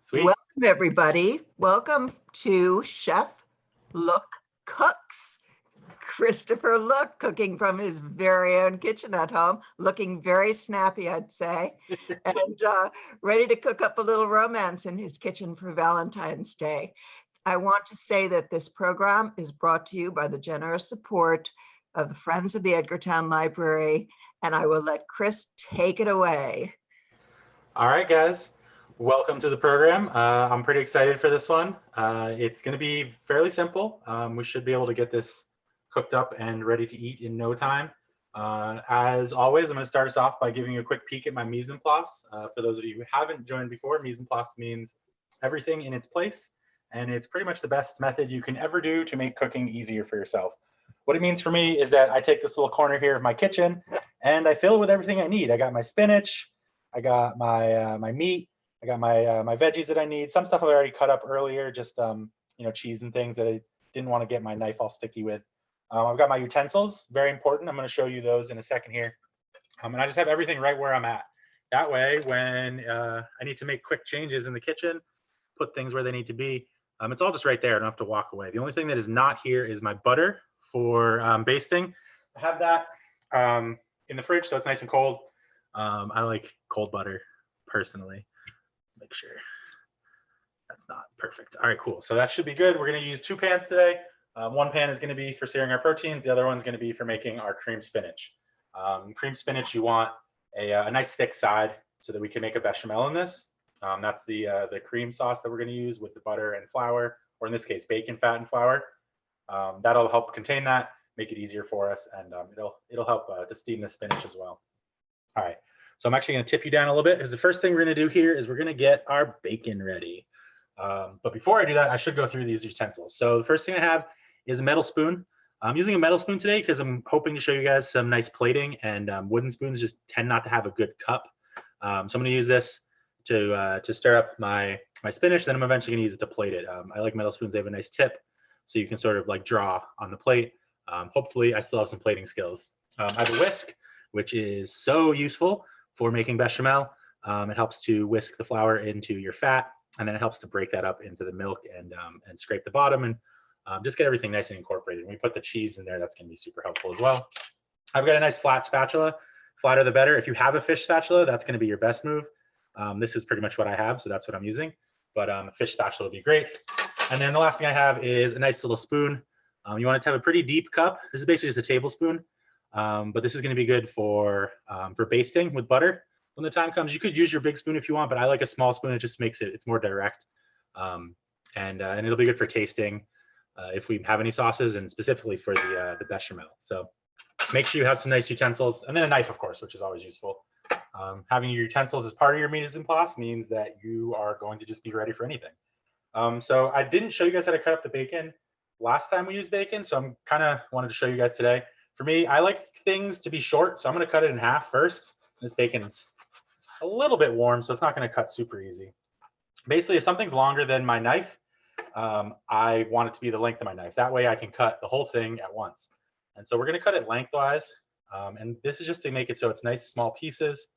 Sweet. Welcome, everybody. Welcome to Chef Look Cooks. Christopher Look cooking from his very own kitchen at home, looking very snappy, I'd say, and ready to cook up a little romance in his kitchen for Valentine's Day. I want to say that this program is brought to you by the generous support of the Friends of the Edgartown Library, and I will let Chris take it away. All right, guys. Welcome to the program. I'm pretty excited for this one. It's going to be fairly simple. We should be able to get this cooked up and ready to eat in no time. As always, I'm going to start us off by giving you a quick peek at my mise en place. For those of you who haven't joined before, mise en place means everything in its place, and it's pretty much the best method you can ever do to make cooking easier for yourself. What it means for me is that I take this little corner here of my kitchen and I fill it with everything I need. I got my spinach, I got my meat, I got my veggies that I need. Some stuff I've already cut up earlier, just cheese and things that I didn't want to get my knife all sticky with. I've got my utensils, very important. I'm going to show you those in a second here. And I just have everything right where I'm at. That way, when I need to make quick changes in the kitchen, put things where they need to be, it's all just right there. I don't have to walk away. The only thing that is not here is my butter for basting. I have that in the fridge, so it's nice and cold. I like cold butter personally. Make sure that's not perfect. All right, cool. So that should be good. We're going to use 2 pans today. One pan is going to be for searing our proteins. The other one's going to be for making our cream spinach. Cream spinach, you want a nice thick side so that we can make a bechamel in this. That's the cream sauce that we're going to use with the butter and flour, or in this case, bacon fat and flour. That'll help contain that, make it easier for us, and it'll help to steam the spinach as well. All right, so I'm actually going to tip you down a little bit because the first thing we're going to do here is we're going to get our bacon ready. But before I do that, I should go through these utensils. So the first thing I have is a metal spoon. I'm using a metal spoon today because I'm hoping to show you guys some nice plating, and wooden spoons just tend not to have a good cup. So I'm going to use this to stir up my spinach. Then I'm eventually going to use it to plate it. I like metal spoons. They have a nice tip, so you can sort of like draw on the plate. Hopefully, I still have some plating skills. I have a whisk, which is so useful for making bechamel. It helps to whisk the flour into your fat, and then it helps to break that up into the milk and scrape the bottom and just get everything nice and incorporated. When we put the cheese in there, that's going to be super helpful as well. I've got a nice flat spatula. Flatter the better. If you have a fish spatula, that's going to be your best move. This is pretty much what I have, so that's what I'm using. But a fish spatula would be great. And then the last thing I have is a nice little spoon. You want it to have a pretty deep cup. This is basically just a tablespoon. But this is going to be good for basting with butter. When the time comes, you could use your big spoon if you want, but I like a small spoon. It just makes it's more direct, and it'll be good for tasting if we have any sauces, and specifically for the bechamel. So make sure you have some nice utensils, and then a knife, of course, which is always useful. Having your utensils as part of your mise en place means that you are going to just be ready for anything. So I didn't show you guys how to cut up the bacon last time we used bacon, so I'm kind of wanted to show you guys today. For me, I like things to be short, so I'm going to cut it in half first. This bacon's a little bit warm, so it's not going to cut super easy. Basically, if something's longer than my knife, I want it to be the length of my knife. That way I can cut the whole thing at once. And so we're going to cut it lengthwise. And this is just to make it so it's nice small pieces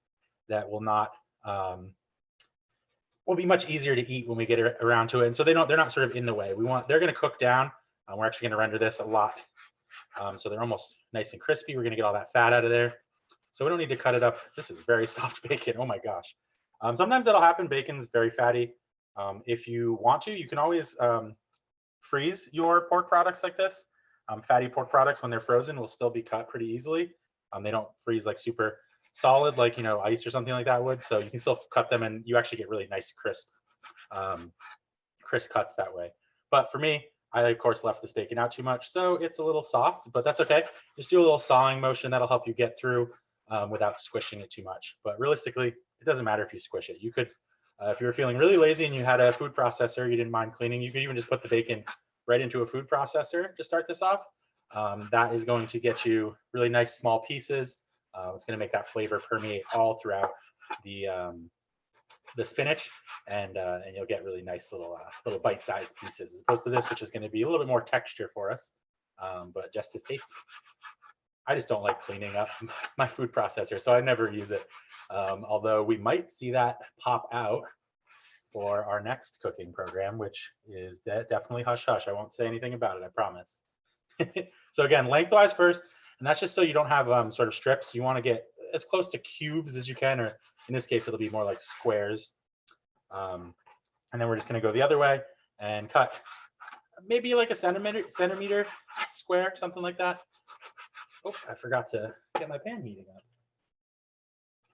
that will not will be much easier to eat when we get around to it. And so they're not sort of in the way. They're going to cook down. We're actually going to render this a lot. So they're almost nice and crispy. We're going to get all that fat out of there. So we don't need to cut it up. This is very soft bacon. Oh my gosh. Sometimes that'll happen. Bacon's very fatty. If you want to, you can always freeze your pork products like this. Fatty pork products, when they're frozen, will still be cut pretty easily. They don't freeze like super solid, like ice or something like that would. So you can still cut them, and you actually get really nice crisp cuts that way. But for me, I of course left this bacon out too much, so it's a little soft, but that's okay. Just do a little sawing motion. That'll help you get through without squishing it too much. But realistically, it doesn't matter if you squish it. You could, if you were feeling really lazy and you had a food processor, you didn't mind cleaning, you could even just put the bacon right into a food processor to start this off. That is going to get you really nice small pieces. It's going to make that flavor permeate all throughout the spinach, and you'll get really nice little bite-sized pieces, as opposed to this, which is going to be a little bit more texture for us, but just as tasty. I just don't like cleaning up my food processor, so I never use it. Although we might see that pop out for our next cooking program, which is definitely hush hush. I won't say anything about it, I promise. So again, lengthwise first, and that's just so you don't have sort of strips. You want to get as close to cubes as you can, or in this case, it'll be more like squares. And then we're just going to go the other way and cut maybe like a centimeter square, something like that. Oh, I forgot to get my pan heating up.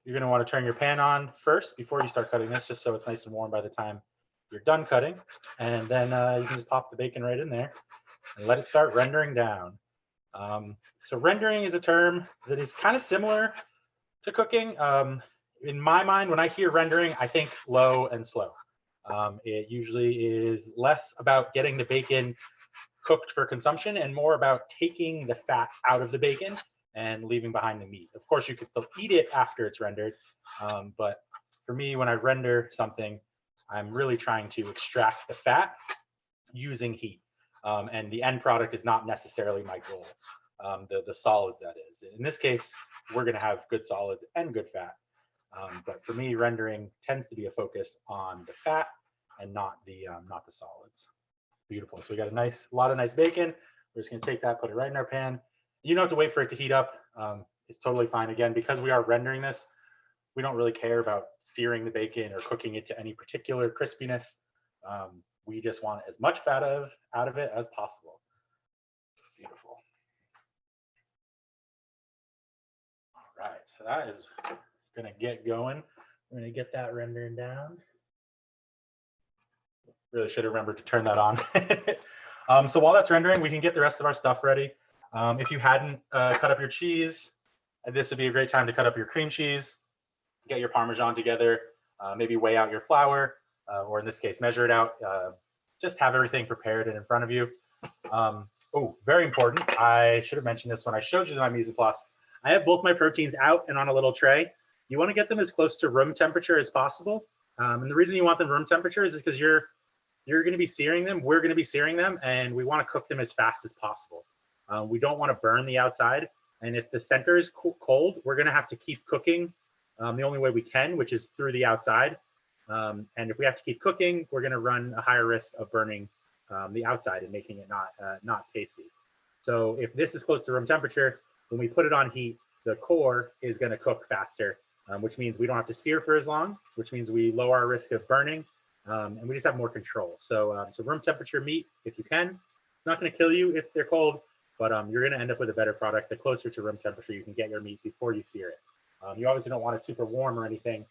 You're going to want to turn your pan on first before you start cutting this, just so it's nice and warm by the time you're done cutting. And then you can just pop the bacon right in there and let it start rendering down. So rendering is a term that is kind of similar to cooking. In my mind, when I hear rendering, I think low and slow. It usually is less about getting the bacon cooked for consumption and more about taking the fat out of the bacon and leaving behind the meat. Of course, you could still eat it after it's rendered, but for me, when I render something, I'm really trying to extract the fat using heat, and the end product is not necessarily my goal. The solids, that is. In this case, we're going to have good solids and good fat, but for me, rendering tends to be a focus on the fat and not the solids. Beautiful. So we got a lot of nice bacon. We're just going to take that, put it right in our pan. You don't have to wait for it to heat up. It's totally fine. Again, because we are rendering this, we don't really care about searing the bacon or cooking it to any particular crispiness. We just want as much fat out of it as possible. Beautiful. All right, so that is going to get going. We're going to get that rendering down. Really should have remembered to turn that on. So while that's rendering, we can get the rest of our stuff ready. If you hadn't cut up your cheese, this would be a great time to cut up your cream cheese, get your Parmesan together, maybe weigh out your flour, or in this case, measure it out. Just have everything prepared and in front of you. Oh, very important. I should have mentioned this when I showed you my mise en place. I have both my proteins out and on a little tray. You want to get them as close to room temperature as possible. And the reason you want them room temperature is because you're going to be searing them. We're going to be searing them, and we want to cook them as fast as possible. We don't want to burn the outside. And if the center is cold, we're going to have to keep cooking the only way we can, which is through the outside. And if we have to keep cooking, we're going to run a higher risk of burning the outside and making it not tasty. So if this is close to room temperature, when we put it on heat, the core is going to cook faster, which means we don't have to sear for as long, which means we lower our risk of burning, and we just have more control. So room temperature meat, if you can. It's not going to kill you if they're cold, but you're going to end up with a better product. The closer to room temperature you can get your meat before you sear it. You obviously don't want it super warm or anything.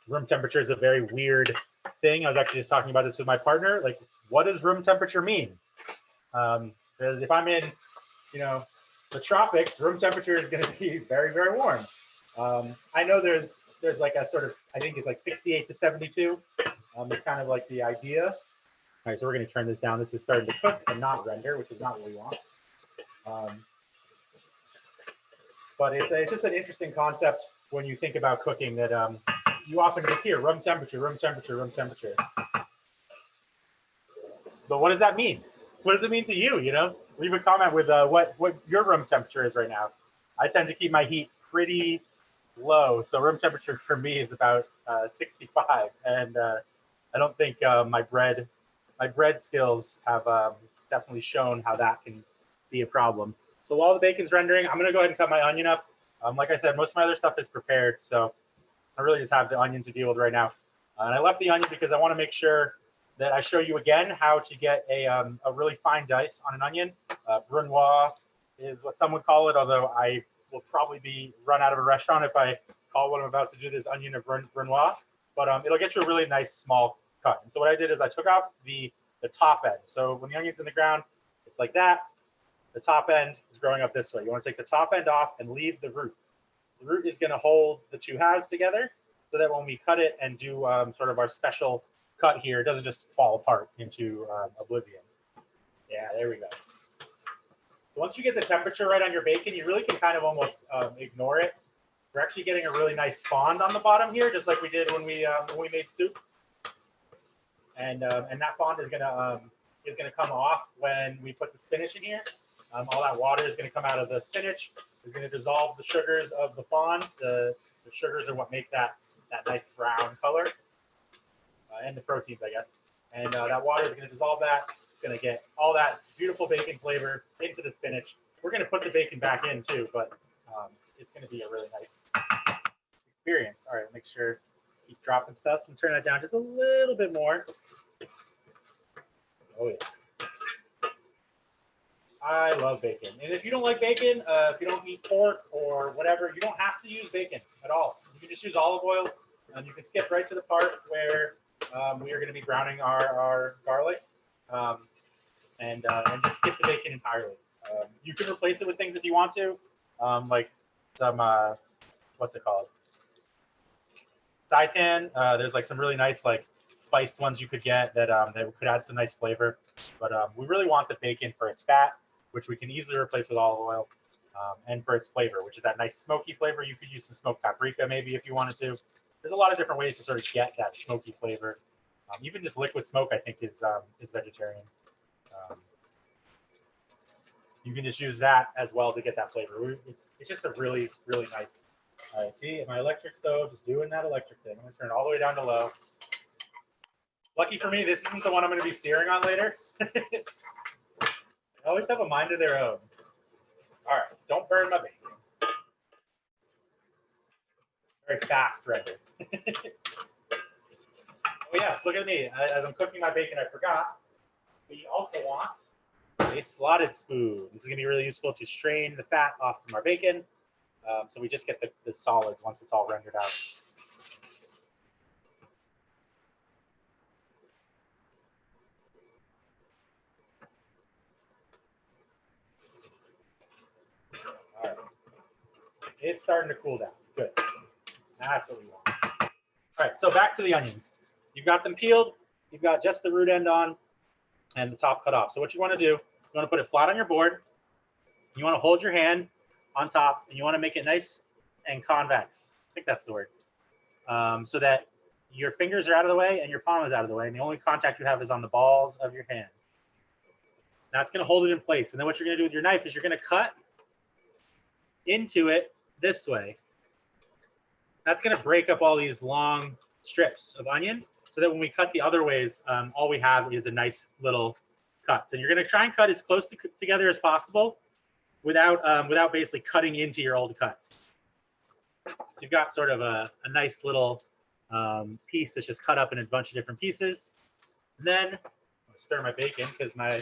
Room temperature is a very weird thing. I was actually just talking about this with my partner. Like, what does room temperature mean? Because if I'm in, the tropics, room temperature is going to be very, very warm. I know there's like a sort of, I think it's like 68 to 72. It's kind of like the idea. All right, so we're going to turn this down. This is starting to cook and not render, which is not what we want. But it's just an interesting concept when you think about cooking that you often just hear room temperature, room temperature, room temperature. But what does that mean? What does it mean to you? Leave a comment with what your room temperature is right now. I tend to keep my heat pretty low, so room temperature for me is about 65, and I don't think my bread skills have definitely shown how that can be a problem. So while the bacon's rendering, I'm going to go ahead and cut my onion up. Like I said, most of my other stuff is prepared, so I really just have the onion to deal with right now. And I left the onion because I want to make sure that I show you again how to get a really fine dice on an onion. Brunoise is what some would call it, although I will probably be run out of a restaurant if I call what I'm about to do this onion a brunoise. But it'll get you a really nice small cut. And so what I did is I took off the top end. So when the onion's in the ground, it's like that. The top end is growing up this way. You want to take the top end off and leave the root. The root is going to hold the two halves together so that when we cut it and do sort of our special cut here, it doesn't just fall apart into oblivion. Yeah, there we go. Once you get the temperature right on your bacon, you really can kind of almost ignore it. We're actually getting a really nice fond on the bottom here, just like we did when we made soup. And that fond is gonna come off when we put the spinach in here. All that water is gonna come out of the spinach. It's gonna dissolve the sugars of the fond. The sugars are what make that nice brown color. and the proteins, I guess. And that water is going to dissolve that. It's going to get all that beautiful bacon flavor into the spinach. We're going to put the bacon back in too, but it's going to be a really nice experience. All right, make sure keep dropping stuff and turn that down just a little bit more. Oh yeah. I love bacon. And if you don't like bacon, if you don't eat pork or whatever, you don't have to use bacon at all. You can just use olive oil. You can skip right to the part where we are going to be browning our garlic and just skip the bacon entirely. You can replace it with things if you want to, like some, what's it called? Seitan. There's like some really nice like spiced ones you could get that could add some nice flavor. But we really want the bacon for its fat, which we can easily replace with olive oil, and for its flavor, which is that nice smoky flavor. You could use some smoked paprika maybe if you wanted to. There's a lot of different ways to sort of get that smoky flavor. Even just liquid smoke, I think, is vegetarian. You can just use that as well to get that flavor. It's just a really, really nice. All right, see, my electric stove just doing that electric thing. I'm going to turn it all the way down to low. Lucky for me, this isn't the one I'm going to be searing on later. They always have a mind of their own. All right, don't burn my bacon. Very fast render. Oh yes, look at me. As I'm cooking my bacon, I forgot. We also want a slotted spoon. This is going to be really useful to strain the fat off from our bacon. So we just get the solids once it's all rendered out. All right. It's starting to cool down. Good. That's what we want. All right, so back to the onions. You've got them peeled. You've got just the root end on and the top cut off. So what you want to do, you want to put it flat on your board. You want to hold your hand on top, and you want to make it nice and convex. I think that's the word. So that your fingers are out of the way and your palm is out of the way, and the only contact you have is on the balls of your hand. That's going to hold it in place. And then what you're going to do with your knife is you're going to cut into it this way. That's going to break up all these long strips of onion so that when we cut the other ways, all we have is a nice little cuts. And you're going to try and cut as close together as possible without basically cutting into your old cuts. You've got sort of a nice little piece that's just cut up in a bunch of different pieces. And then I'm going to stir my bacon because my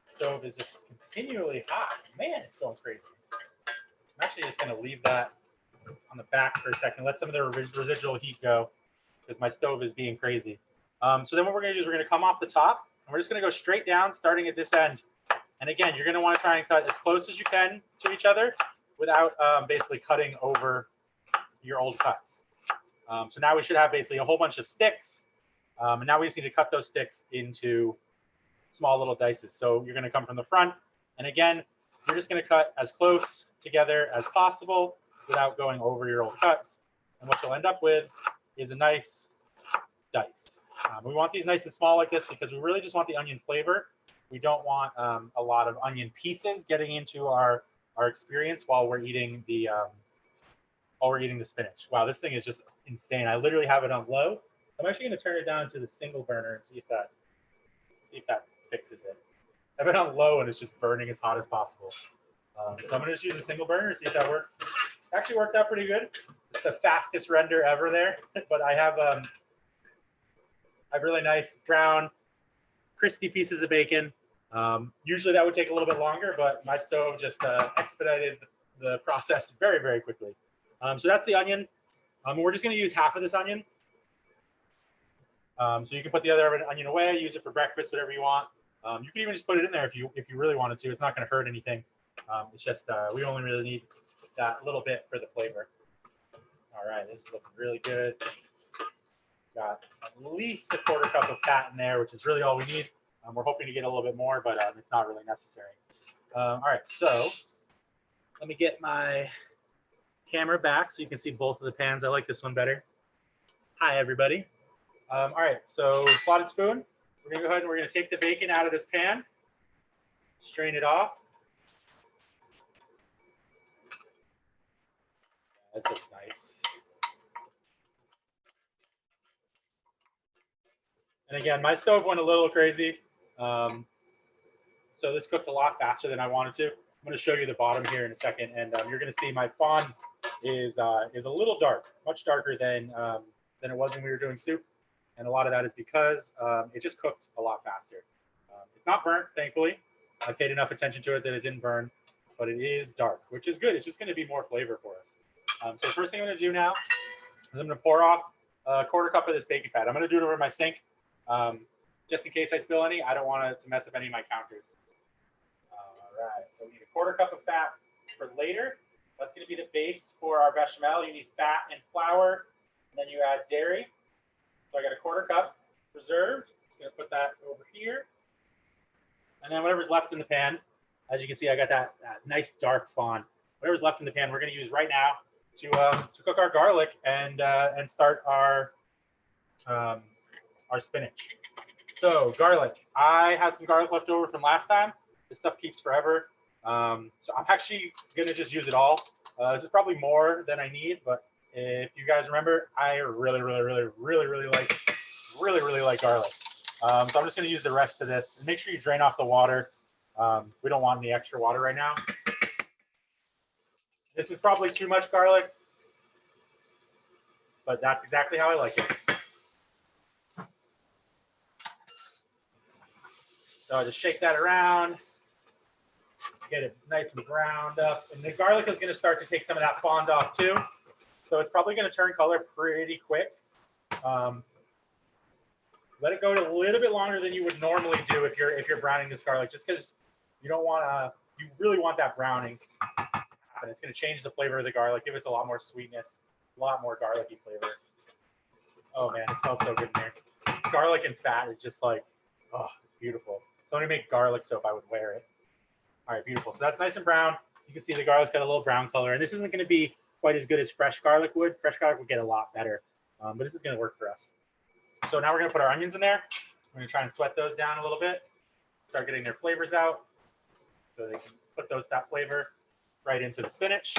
stove is just continually hot. Man, it's going crazy. I'm actually just going to leave that on the back for a second, let some of the residual heat go because my stove is being crazy. So then what we're going to do is we're going to come off the top and we're just going to go straight down starting at this end. And again, you're going to want to try and cut as close as you can to each other without basically cutting over your old cuts. So now we should have basically a whole bunch of sticks. And now we just need to cut those sticks into small little dices. So you're going to come from the front. And again, you're just going to cut as close together as possible without going over your old cuts. And what you'll end up with is a nice dice. We want these nice and small like this because we really just want the onion flavor. We don't want a lot of onion pieces getting into our experience while we're eating the spinach. Wow, this thing is just insane. I literally have it on low. I'm actually going to turn it down to the single burner and see if that fixes it. I've been on low and it's just burning as hot as possible. So I'm going to just use a single burner and see if that works. Actually worked out pretty good. It's the fastest render ever there, but I have really nice brown, crispy pieces of bacon. Usually that would take a little bit longer, but my stove just expedited the process very, very quickly. So that's the onion. We're just going to use half of this onion. So you can put the other onion away, use it for breakfast, whatever you want. You can even just put it in there if you really wanted to. It's not going to hurt anything. It's just we only really need that little bit for the flavor. All right, this is looking really good. Got at least a quarter cup of fat in there, which is really all we need. We're hoping to get a little bit more, but it's not really necessary. All right, so let me get my camera back so you can see both of the pans. I like this one better. Hi, everybody. All right, so slotted spoon. We're gonna go ahead and we're gonna take the bacon out of this pan, strain it off. This looks nice. And again, my stove went a little crazy. So this cooked a lot faster than I wanted to. I'm going to show you the bottom here in a second, and you're going to see my fond is a little dark, much darker than it was when we were doing soup, and a lot of that is because it just cooked a lot faster. It's not burnt, thankfully. I paid enough attention to it that it didn't burn, but it is dark, which is good. It's just going to be more flavor for us. So the first thing I'm going to do now is I'm going to pour off a quarter cup of this baking fat. I'm going to do it over my sink, just in case I spill any. I don't want it to mess up any of my counters. All right, so we need a quarter cup of fat for later. That's going to be the base for our bechamel. You need fat and flour, and then you add dairy. So I got a quarter cup reserved. Just going to put that over here. And then whatever's left in the pan, as you can see, I got that nice dark fond. Whatever's left in the pan, we're going to use right now to cook our garlic and start our spinach. So garlic, I had some garlic left over from last time. This stuff keeps forever. So I'm actually gonna just use it all. This is probably more than I need, but if you guys remember, I really like garlic. So I'm just gonna use the rest of this. And make sure you drain off the water. We don't want any extra water right now. This is probably too much garlic, but that's exactly how I like it. So I just shake that around, get it nice and browned up. And the garlic is going to start to take some of that fond off too. So it's probably going to turn color pretty quick. Let it go a little bit longer than you would normally do if you're browning this garlic, just because you don't want to. You really want that browning to happen. It's going to change the flavor of the garlic, give us a lot more sweetness, a lot more garlicky flavor. Oh man, it smells so good in there. Garlic and fat is just like, oh, it's beautiful. So I'm gonna make garlic soap. I would wear it. All right, beautiful. So that's nice and brown. You can see the garlic's got a little brown color, and this isn't going to be quite as good as fresh garlic would. Fresh garlic would get a lot better, but this is going to work for us. So now we're going to put our onions in there. We're going to try and sweat those down a little bit, start getting their flavors out, so they can put that flavor right into the spinach.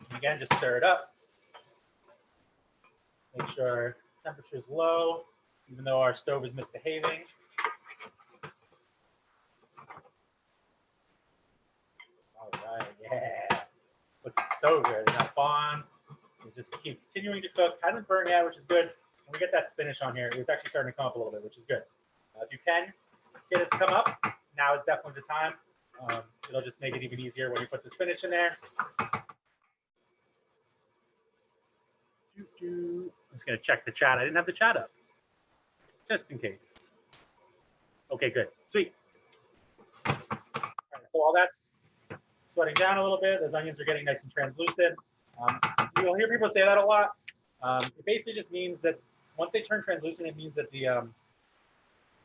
And again, just stir it up. Make sure our temperature is low, even though our stove is misbehaving. All right, yeah, looks so good. And that fond is just keep continuing to cook. Hasn't burned yet, which is good. When we get that spinach on here, it's actually starting to come up a little bit, which is good. If you can get it to come up, now is definitely the time. It'll just make it even easier when you put the spinach in there. I'm just gonna check the chat. I didn't have the chat up, just in case. Okay, good, sweet. All right, so all that's sweating down a little bit. Those onions are getting nice and translucent. You'll hear people say that a lot. It basically just means that once they turn translucent, it means that the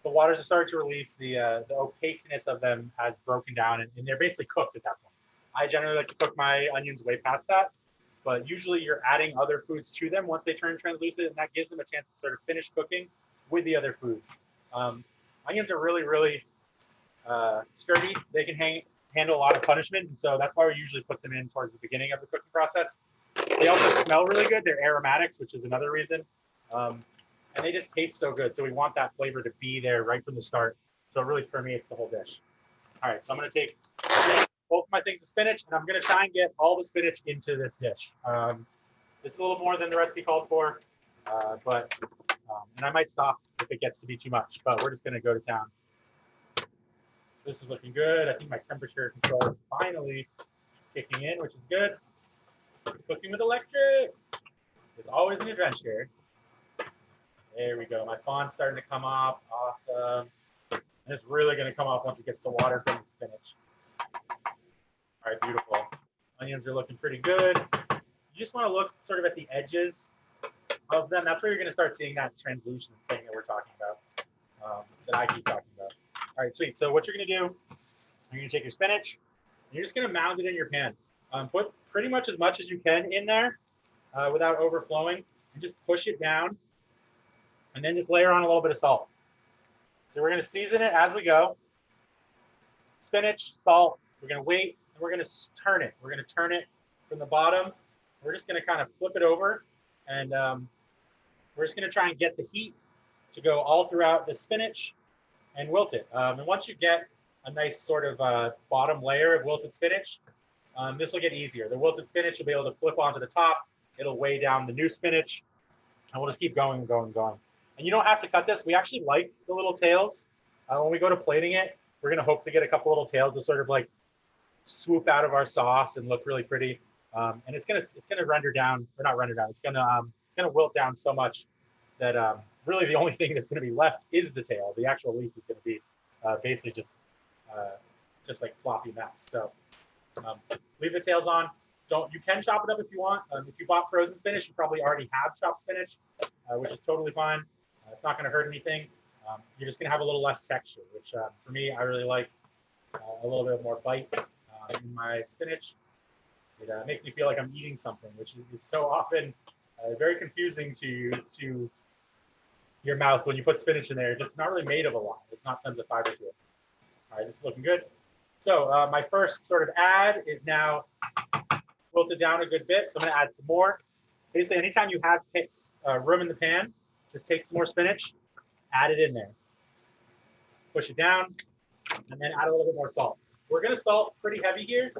waters are starting to release. The opaqueness of them has broken down, and they're basically cooked at that point. I generally like to cook my onions way past that, but usually you're adding other foods to them once they turn translucent, and that gives them a chance to sort of finish cooking with the other foods. Onions are really sturdy. They can handle a lot of punishment, and so that's why we usually put them in towards the beginning of the cooking process. They also smell really good. They're aromatics, which is another reason. And they just taste so good. So we want that flavor to be there right from the start. So it really permeates the whole dish. All right, so I'm going to take both of my things of spinach, and I'm going to try and get all the spinach into this dish. This is a little more than the recipe called for, and I might stop if it gets to be too much, but we're just going to go to town. This is looking good. I think my temperature control is finally kicking in, which is good. Cooking with electric. It's always an adventure. There we go. My fond's starting to come off. Awesome. And it's really going to come off once it gets the water from the spinach. All right, beautiful. Onions are looking pretty good. You just want to look sort of at the edges of them. That's where you're going to start seeing that translucent thing that we're talking about, that I keep talking about. All right, sweet. So what you're going to do, you're going to take your spinach, and you're just going to mound it in your pan. Put pretty much as you can in there without overflowing, and just push it down, and then just layer on a little bit of salt. So we're going to season it as we go. Spinach, salt. We're going to wait, and we're going to turn it. We're going to turn it from the bottom. We're just going to kind of flip it over, and we're just going to try and get the heat to go all throughout the spinach and wilt it. And once you get a nice sort of bottom layer of wilted spinach, this will get easier. The wilted spinach, you'll be able to flip onto the top. It'll weigh down the new spinach, and we'll just keep going, going, going. And you don't have to cut this. We actually like the little tails. When we go to plating it, we're gonna hope to get a couple little tails to sort of like swoop out of our sauce and look really pretty. And it's gonna render down, or not render down. It's gonna wilt down so much that really the only thing that's gonna be left is the tail. The actual leaf is gonna be basically just like floppy mess. So leave the tails on. You can chop it up if you want. If you bought frozen spinach, you probably already have chopped spinach, which is totally fine. It's not going to hurt anything. You're just going to have a little less texture, which for me, I really like a little bit more bite in my spinach. It makes me feel like I'm eating something, which is so often very confusing to your mouth when you put spinach in there. It's just not really made of a lot. There's not tons of fiber to it. All right, this is looking good. So my first sort of add is now wilted down a good bit. So I'm going to add some more. Basically, anytime you have room in the pan, just take some more spinach, add it in there. Push it down, and then add a little bit more salt. We're going to salt pretty heavy here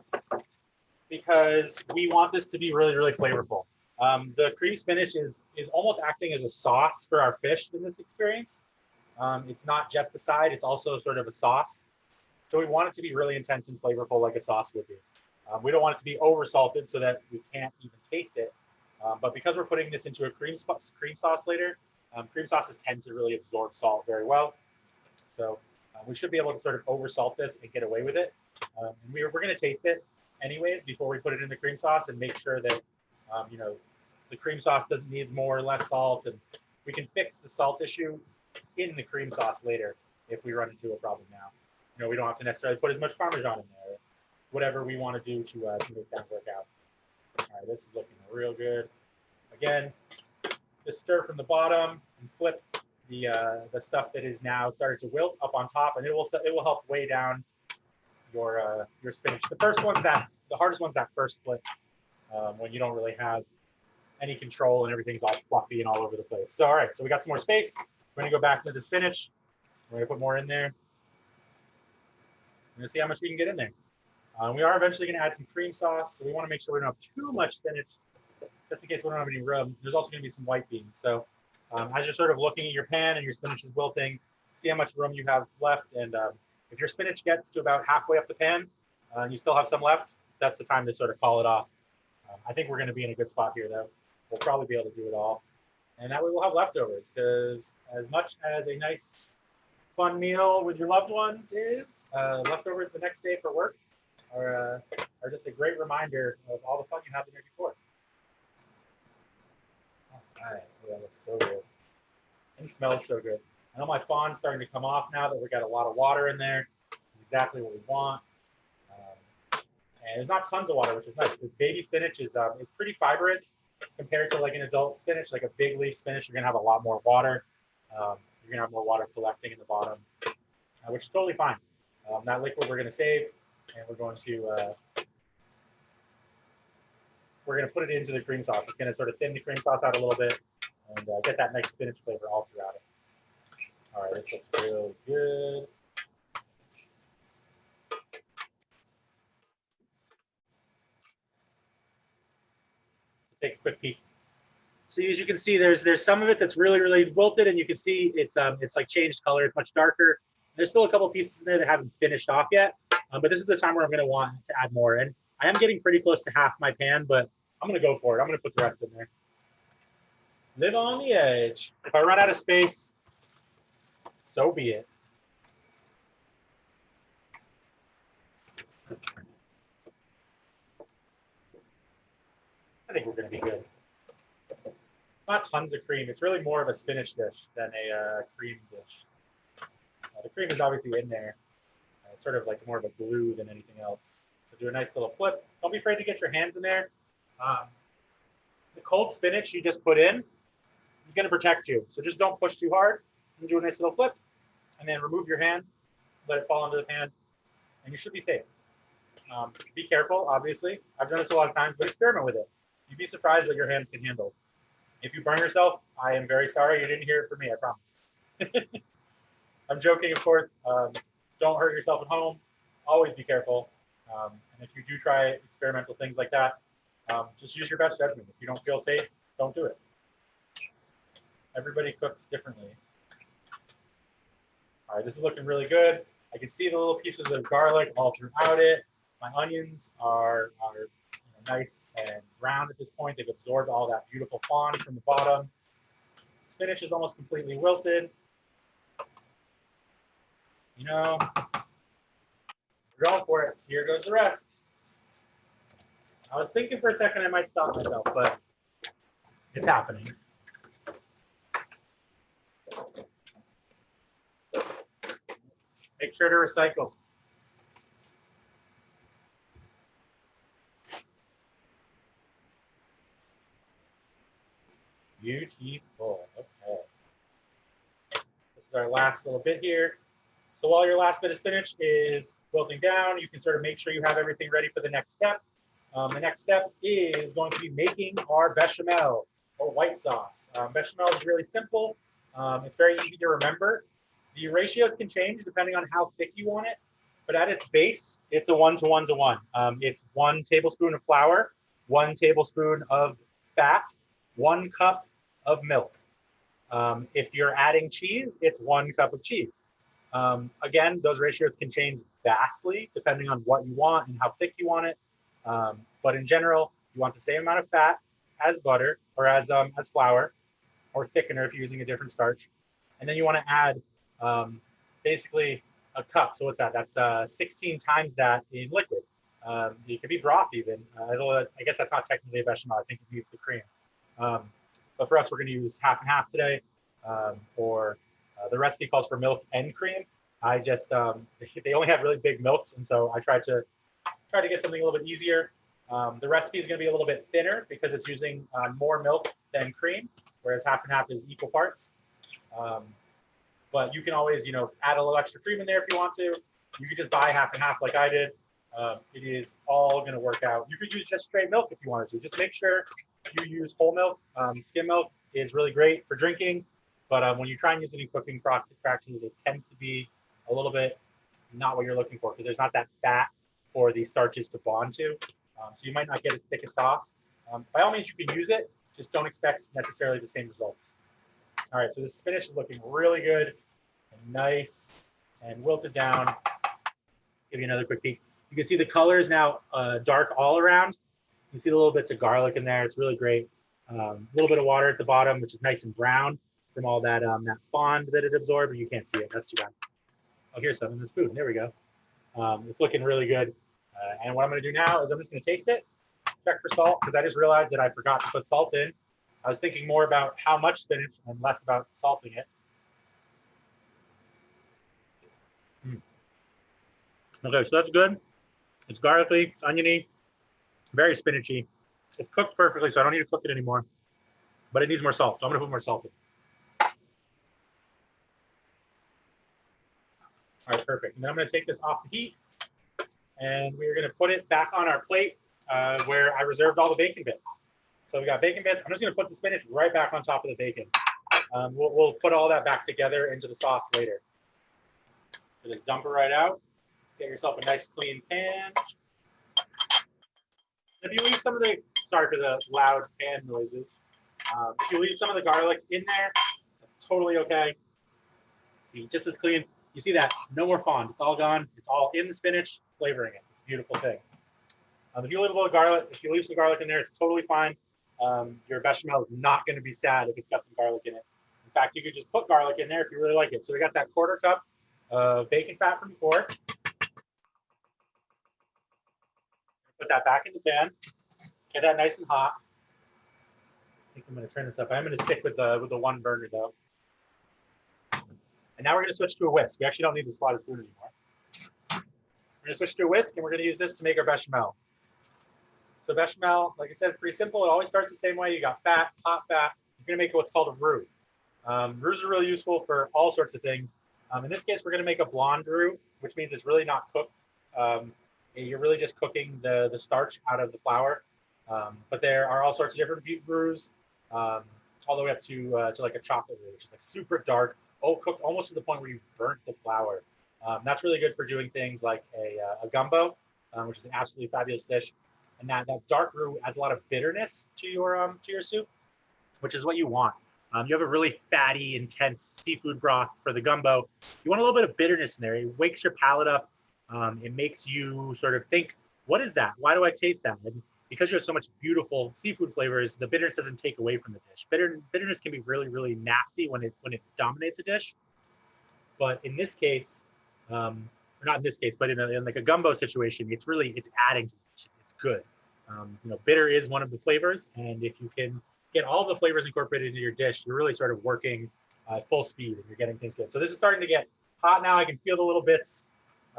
because we want this to be really, really flavorful. The cream spinach is almost acting as a sauce for our fish in this experience. It's not just a side, it's also sort of a sauce. So we want it to be really intense and flavorful like a sauce would be. We don't want it to be over salted so that we can't even taste it. But because we're putting this into a cream sauce later, cream sauces tend to really absorb salt very well. So we should be able to sort of over salt this and get away with it. And we're going to taste it anyways before we put it in the cream sauce and make sure that the cream sauce doesn't need more or less salt, and we can fix the salt issue in the cream sauce later if we run into a problem now. We don't have to necessarily put as much Parmesan in there, whatever we want to do to make that work out. All right, this is looking real good. Again, just stir from the bottom and flip the stuff that is now started to wilt up on top, and it will help weigh down your spinach. The hardest one's that first flip when you don't really have any control and everything's all fluffy and all over the place. So all right, so we got some more space. We're gonna go back into the spinach. We're gonna put more in there. We're gonna see how much we can get in there. We are eventually going to add some cream sauce, so we want to make sure we don't have too much spinach, just in case we don't have any room. There's also going to be some white beans. So as you're sort of looking at your pan and your spinach is wilting, see how much room you have left. And if your spinach gets to about halfway up the pan and you still have some left, that's the time to sort of call it off. I think we're going to be in a good spot here, though. We'll probably be able to do it all. And that way we'll have leftovers, because as much as a nice, fun meal with your loved ones is, leftovers the next day for work are just a great reminder of all the fun you had the day before. All right, oh, that looks so good. And it smells so good. I know my fawn's starting to come off now that we got a lot of water in there. Exactly what we want. And there's not tons of water, which is nice. This baby spinach is pretty fibrous compared to like an adult spinach. Like a big leaf spinach, you're gonna have a lot more water. You're gonna have more water collecting in the bottom, which is totally fine. That liquid we're gonna save. And we're going to put it into the cream sauce. It's going to sort of thin the cream sauce out a little bit and get that nice spinach flavor all throughout it. All right, this looks really good. So take a quick peek. So as you can see, there's some of it that's really, really wilted, and you can see it's like changed color. It's much darker. There's still a couple pieces in there that haven't finished off yet. But this is the time where I'm going to want to add more. And I am getting pretty close to half my pan, but I'm going to go for it. I'm going to put the rest in there. Live on the edge. If I run out of space, so be it. I think we're going to be good. Not tons of cream. It's really more of a spinach dish than a cream dish. The cream is obviously in there. It's sort of like more of a glue than anything else. So do a nice little flip. Don't be afraid to get your hands in there. The cold spinach you just put in is going to protect you. So just don't push too hard. And do a nice little flip. And then remove your hand. Let it fall into the pan. And you should be safe. Be careful, obviously. I've done this a lot of times, but experiment with it. You'd be surprised what your hands can handle. If you burn yourself, I am very sorry. You didn't hear it from me, I promise. I'm joking, of course. Don't hurt yourself at home. Always be careful. And if you do try experimental things like that, just use your best judgment. If you don't feel safe, don't do it. Everybody cooks differently. All right, this is looking really good. I can see the little pieces of garlic all throughout it. My onions are nice and brown at this point. They've absorbed all that beautiful fond from the bottom. Spinach is almost completely wilted. You know, we're going for it. Here goes the rest. I was thinking for a second I might stop myself, but it's happening. Make sure to recycle. Beautiful. Okay. This is our last little bit here. So while your last bit of spinach is wilting down, you can sort of make sure you have everything ready for the next step. The next step is going to be making our bechamel or white sauce. Bechamel is really simple. It's very easy to remember. The ratios can change depending on how thick you want it, but at its base, it's a 1-to-1-to-1. It's 1 tablespoon of flour, 1 tablespoon of fat, 1 cup of milk. If you're adding cheese, it's 1 cup of cheese. Again, those ratios can change vastly depending on what you want and how thick you want it. But in general, you want the same amount of fat as butter or as flour or thickener if you're using a different starch. And then you want to add basically a cup. So what's that? That's 16 times that in liquid. It could be broth even. I guess that's not technically a bechamel. I think it needs the cream. But for us, we're going to use half and half today. The recipe calls for milk and cream. I just they only have really big milks, and so I tried to get something a little bit easier. The recipe is going to be a little bit thinner because it's using more milk than cream, whereas half and half is equal parts. But you can always, add a little extra cream in there if you want to. You could just buy half and half like I did. It is all going to work out. You could use just straight milk if you wanted to. Just make sure you use whole milk. Skim milk is really great for drinking, but when you try and use it in cooking practices, it tends to be a little bit not what you're looking for because there's not that fat for the starches to bond to. So you might not get as thick a sauce. By all means, you can use it. Just don't expect necessarily the same results. All right, so the spinach is looking really good and nice and wilted down. Give you another quick peek. You can see the color is now dark all around. You see the little bits of garlic in there. It's really great. A little bit of water at the bottom, which is nice and brown from all that fond that it absorbed. You can't see it. That's too bad. Oh, here's some in the spoon. There we go. It's looking really good. And what I'm going to do now is I'm just going to taste it, check for salt, because I just realized that I forgot to put salt in. I was thinking more about how much spinach and less about salting it. Okay, so that's good. It's garlicky, it's oniony, very spinachy. It's cooked perfectly, so I don't need to cook it anymore. But it needs more salt, so I'm going to put more salt in. All right, perfect. And then I'm going to take this off the heat, and we're going to put it back on our plate where I reserved all the bacon bits. So we got bacon bits. I'm just going to put the spinach right back on top of the bacon. We'll put all that back together into the sauce later. So just dump it right out. Get yourself a nice clean pan. If you leave some of the, sorry for the loud pan noises. If you leave some of the garlic in there, that's totally okay. See, just as clean. You see that? No more fond. It's all gone. It's all in the spinach, flavoring it. It's a beautiful thing. If you leave a little garlic, if you leave some garlic in there, it's totally fine. Your bechamel is not going to be sad if it's got some garlic in it. In fact, you could just put garlic in there if you really like it. So we got that 1/4 cup of bacon fat from before. Put that back in the pan. Get that nice and hot. I think I'm going to turn this up. I'm going to stick with the one burner though. And now we're going to switch to a whisk. We actually don't need the slotted spoon anymore. We're going to switch to a whisk, and we're going to use this to make our bechamel. So bechamel, like I said, it's pretty simple. It always starts the same way. You got fat, hot fat. You're going to make what's called a roux. Roux are really useful for all sorts of things. In this case, we're going to make a blonde roux, which means it's really not cooked. You're really just cooking the starch out of the flour. But there are all sorts of different roux, all the way up to like a chocolate roux, which is like super dark, cooked almost to the point where you burnt the flour. That's really good for doing things like a gumbo, which is an absolutely fabulous dish. And that dark roux adds a lot of bitterness to your soup, which is what you want. You have a really fatty, intense seafood broth for the gumbo. You want a little bit of bitterness in there. It wakes your palate up. It makes you sort of think, what is that? Why do I taste that? And because you have so much beautiful seafood flavors, the bitterness doesn't take away from the dish. Bitterness can be really, really nasty when it dominates a dish. But in this case, or not in this case, but in like a gumbo situation, it's adding to the dish. It's good. Bitter is one of the flavors, and if you can get all the flavors incorporated into your dish, you're really sort of working full speed, and you're getting things good. So this is starting to get hot now. I can feel the little bits,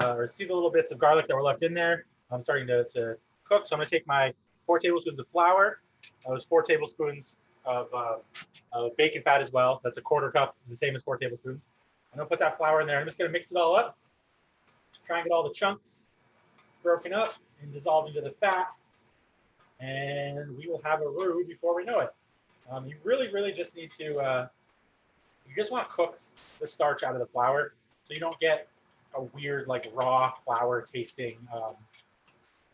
or see the little bits of garlic that were left in there. I'm starting to cook. So I'm going to take my 4 tablespoons of flour. Those 4 tablespoons of bacon fat as well. That's a quarter cup. It's the same as 4 tablespoons. I'm going to put that flour in there. I'm just going to mix it all up. Try and get all the chunks broken up and dissolve into the fat. And we will have a roux before we know it. You really, really just need to, you just want to cook the starch out of the flour so you don't get a weird, like raw flour tasting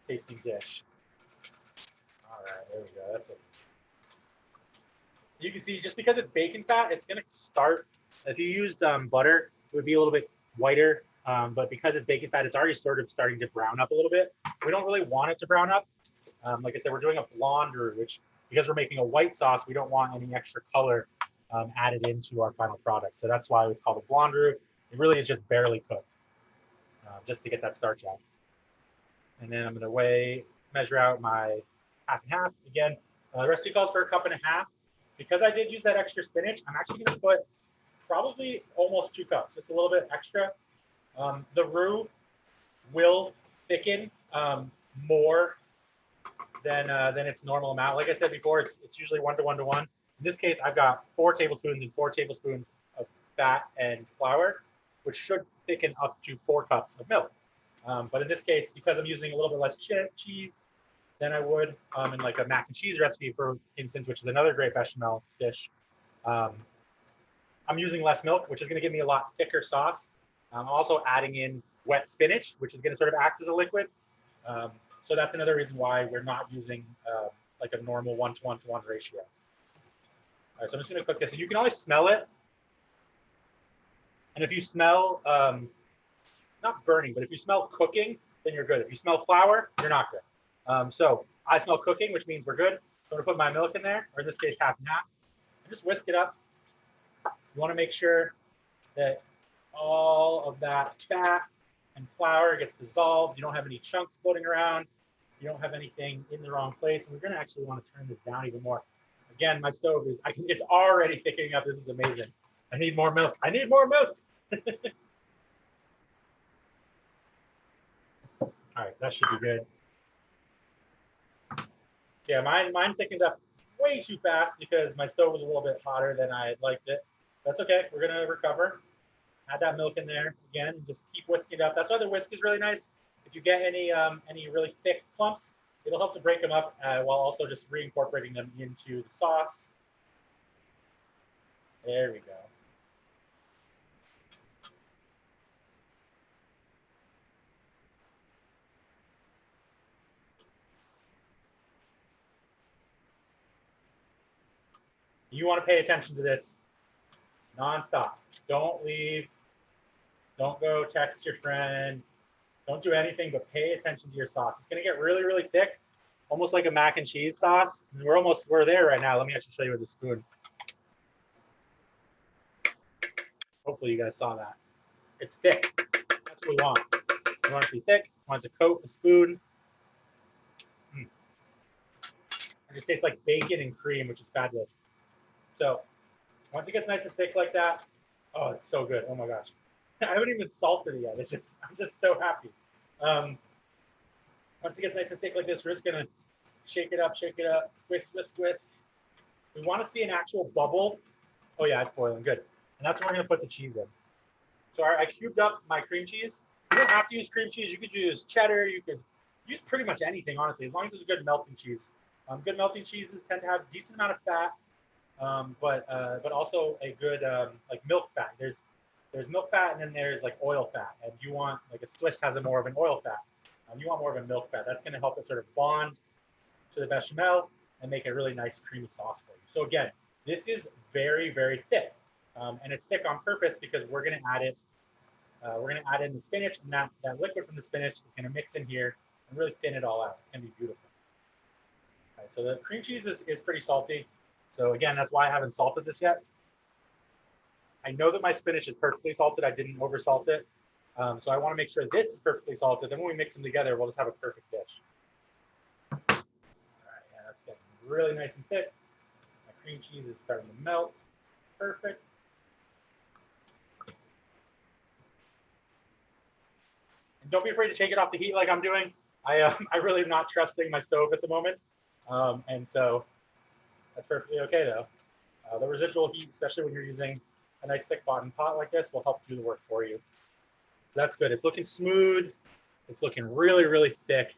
dish. All right, there we go. That's it. You can see just because it's bacon fat, it's going to start. If you used butter, it would be a little bit whiter. But because it's bacon fat, it's already sort of starting to brown up a little bit. We don't really want it to brown up. Like I said, we're doing a blonde roux, which because we're making a white sauce, we don't want any extra color added into our final product. So that's why it's called a blonde roux. It really is just barely cooked, just to get that starch out. And then I'm going to measure out my half and half. Again, the recipe calls for 1.5 cups. Because I did use that extra spinach, I'm actually going to put probably almost 2 cups, just a little bit extra. The roux will thicken more than its normal amount. Like I said before, it's usually 1 to 1 to 1. In this case, I've got 4 tablespoons and 4 tablespoons of fat and flour, which should thicken up to 4 cups of milk. But in this case, because I'm using a little bit less cheese than I would in like a mac and cheese recipe, for instance, which is another great bechamel dish, I'm using less milk, which is going to give me a lot thicker sauce. I'm also adding in wet spinach, which is going to sort of act as a liquid. So that's another reason why we're not using like a normal 1 to 1 to 1 ratio. All right, so I'm just going to cook this. And you can always smell it. And if you smell, not burning, but if you smell cooking, then you're good. If you smell flour, you're not good. So I smell cooking, which means we're good. So I'm going to put my milk in there, or in this case, half and half. And just whisk it up. You want to make sure that all of that fat and flour gets dissolved. You don't have any chunks floating around. You don't have anything in the wrong place. And we're going to actually want to turn this down even more. Again, my stove is, it's already thickening up. This is amazing. I need more milk. I need more milk. All right, that should be good. Yeah, mine thickened up way too fast because my stove was a little bit hotter than I liked it. That's okay. We're going to recover. Add that milk in there again, and just keep whisking it up. That's why the whisk is really nice. If you get any really thick clumps, it'll help to break them up while also just reincorporating them into the sauce. There we go. You want to pay attention to this nonstop. Don't leave. Don't go text your friend. Don't do anything but pay attention to your sauce. It's going to get really, really thick, almost like a mac and cheese sauce. And we're there right now. Let me actually show you with the spoon. Hopefully you guys saw that. It's thick. That's what we want. We want it to be thick. We want it to coat the spoon. It just tastes like bacon and cream, which is fabulous. So once it gets nice and thick like that, oh, it's so good. Oh my gosh. I haven't even salted it yet. I'm just so happy. Once it gets nice and thick like this, we're just gonna shake it up, whisk, whisk, whisk. We want to see an actual bubble. Oh yeah, it's boiling, good. And that's where we're gonna put the cheese in. So I cubed up my cream cheese. You don't have to use cream cheese. You could use cheddar. You could use pretty much anything, honestly, as long as it's a good melting cheese. Good melting cheeses tend to have a decent amount of fat, but also a good like milk fat. There's milk fat and then there's like oil fat, and you want like a Swiss has a more of an oil fat. You want more of a milk fat. That's going to help it sort of bond to the bechamel and make a really nice creamy sauce for you. So again, this is very, very thick, and it's thick on purpose because we're going to add it. We're going to add in the spinach, and that liquid from the spinach is going to mix in here and really thin it all out. It's going to be beautiful. Right, so the cream cheese is pretty salty. So again, that's why I haven't salted this yet. I know that my spinach is perfectly salted. I didn't over salt it. So I want to make sure this is perfectly salted. Then when we mix them together, we'll just have a perfect dish. All right, yeah, that's getting really nice and thick. My cream cheese is starting to melt. Perfect. And don't be afraid to take it off the heat like I'm doing. I really am not trusting my stove at the moment. And so that's perfectly okay though. The residual heat, especially when you're using a nice thick bottom pot like this, will help do the work for you. So that's good. It's looking smooth. It's looking really, really thick.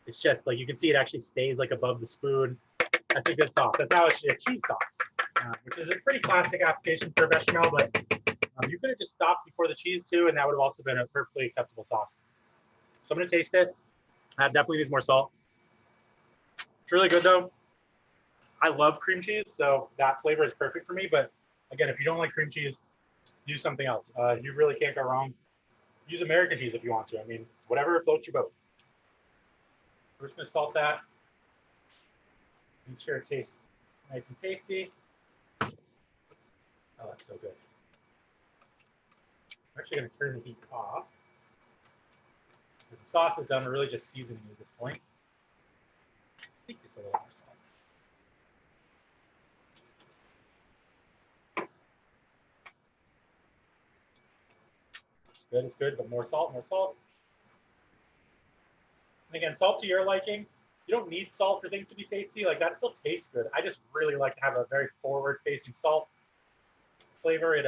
It's just like you can see it actually stays like above the spoon. That's a good sauce. That's now actually a cheese sauce, which is a pretty classic application for bechamel, but you could have just stopped before the cheese too, and that would have also been a perfectly acceptable sauce. So I'm going to taste it. Definitely needs more salt. It's really good though. I love cream cheese, so that flavor is perfect for me. But again, if you don't like cream cheese, use something else. You really can't go wrong. Use American cheese if you want to. I mean, whatever floats your boat. We're just going to salt that. Make sure it tastes nice and tasty. Oh, that's so good. I'm actually going to turn the heat off. The sauce is done. We're really just seasoning at this point. I think just a little more salt. It's good, but more salt, more salt. And again, salt to your liking. You don't need salt for things to be tasty. Like that still tastes good. I just really like to have a very forward-facing salt flavor. It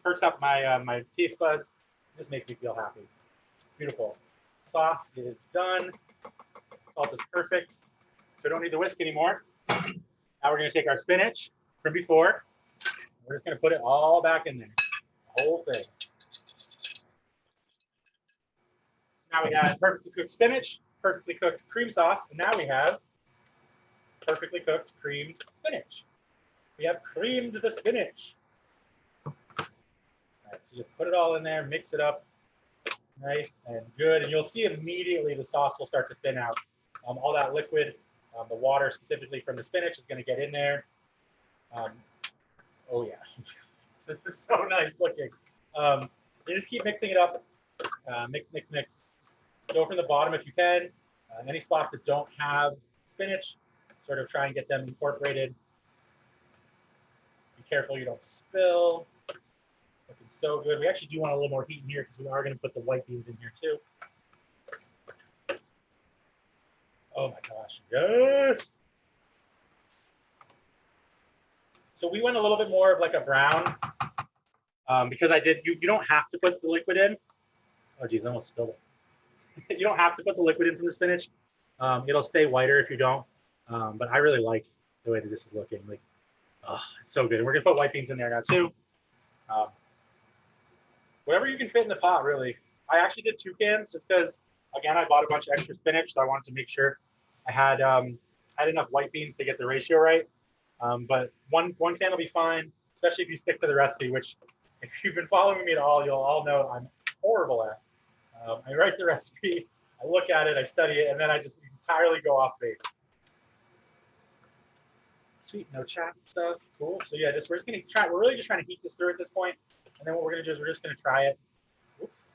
perks up my my taste buds. It just makes me feel happy. Beautiful. Sauce is done. Salt is perfect. So we don't need the whisk anymore. Now we're going to take our spinach from before. We're just going to put it all back in there. The whole thing. Now we have perfectly cooked spinach, perfectly cooked cream sauce, and now we have perfectly cooked creamed spinach. We have creamed the spinach. All right, so just put it all in there, mix it up nice and good, and you'll see immediately the sauce will start to thin out. All that liquid, the water specifically from the spinach is going to get in there. Oh yeah, this is so nice looking. You just keep mixing it up, mix, mix, mix. Go from the bottom if you can. Any spots that don't have spinach, sort of try and get them incorporated. Be careful you don't spill. Looking so good. We actually do want a little more heat in here because we are going to put the white beans in here too. Oh my gosh, yes! So we went a little bit more of like a brown because you don't have to put the liquid in. Oh geez, I almost spilled it. You don't have to put the liquid in from the spinach. It'll stay whiter if you don't. But I really like the way that this is looking. Like, oh, it's so good. And we're gonna put white beans in there now too. Whatever you can fit in the pot, really. I actually did 2 cans just because, again, I bought a bunch of extra spinach, so I wanted to make sure I had enough white beans to get the ratio right. But one can will be fine, especially if you stick to the recipe, which if you've been following me at all, you'll all know I'm horrible at. I write the recipe, I look at it, I study it, and then I just entirely go off base. Sweet, no chat stuff, cool. So yeah, we're just gonna try. We're really just trying to heat this through at this point, and then what we're gonna do is we're just gonna try it. Oops,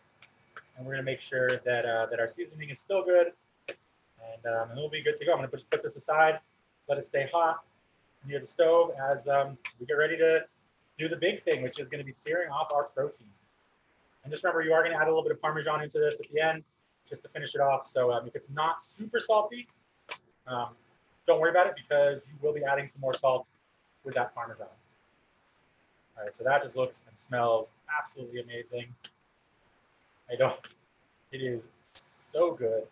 and we're gonna make sure that that our seasoning is still good, and we'll be good to go. I'm gonna just put this aside, let it stay hot near the stove as we get ready to do the big thing, which is gonna be searing off our protein. And just remember, you are gonna add a little bit of Parmesan into this at the end, just to finish it off. So if it's not super salty, don't worry about it because you will be adding some more salt with that Parmesan. All right, so that just looks and smells absolutely amazing. It is so good.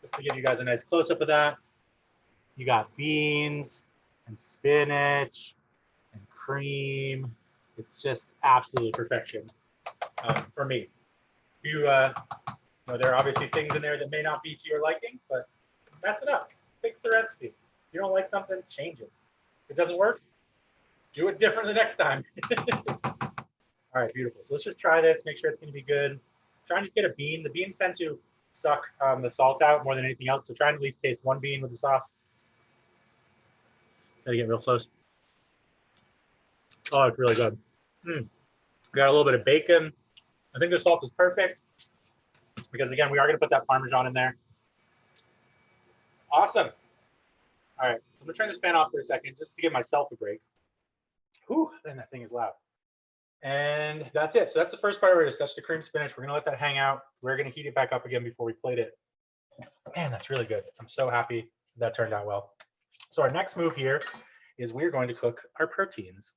Just to give you guys a nice close-up of that, you got beans, and spinach and cream. It's just absolute perfection for me. There are obviously things in there that may not be to your liking, but mess it up. Fix the recipe. If you don't like something, change it. If it doesn't work, do it different the next time. All right, beautiful. So let's just try this, make sure it's going to be good. Try and just get a bean. The beans tend to suck the salt out more than anything else, so try and at least taste one bean with the sauce. Gotta get real close. Oh, it's really good. Got a little bit of bacon. I think the salt is perfect because, again, we are going to put that Parmesan in there. Awesome. All right, I'm going to turn this pan off for a second just to give myself a break. Whew, then that thing is loud. And that's it. So that's the first priority. That's the cream spinach. We're going to let that hang out. We're going to heat it back up again before we plate it. Man, that's really good. I'm so happy that turned out well. So our next move here is we're going to cook our proteins.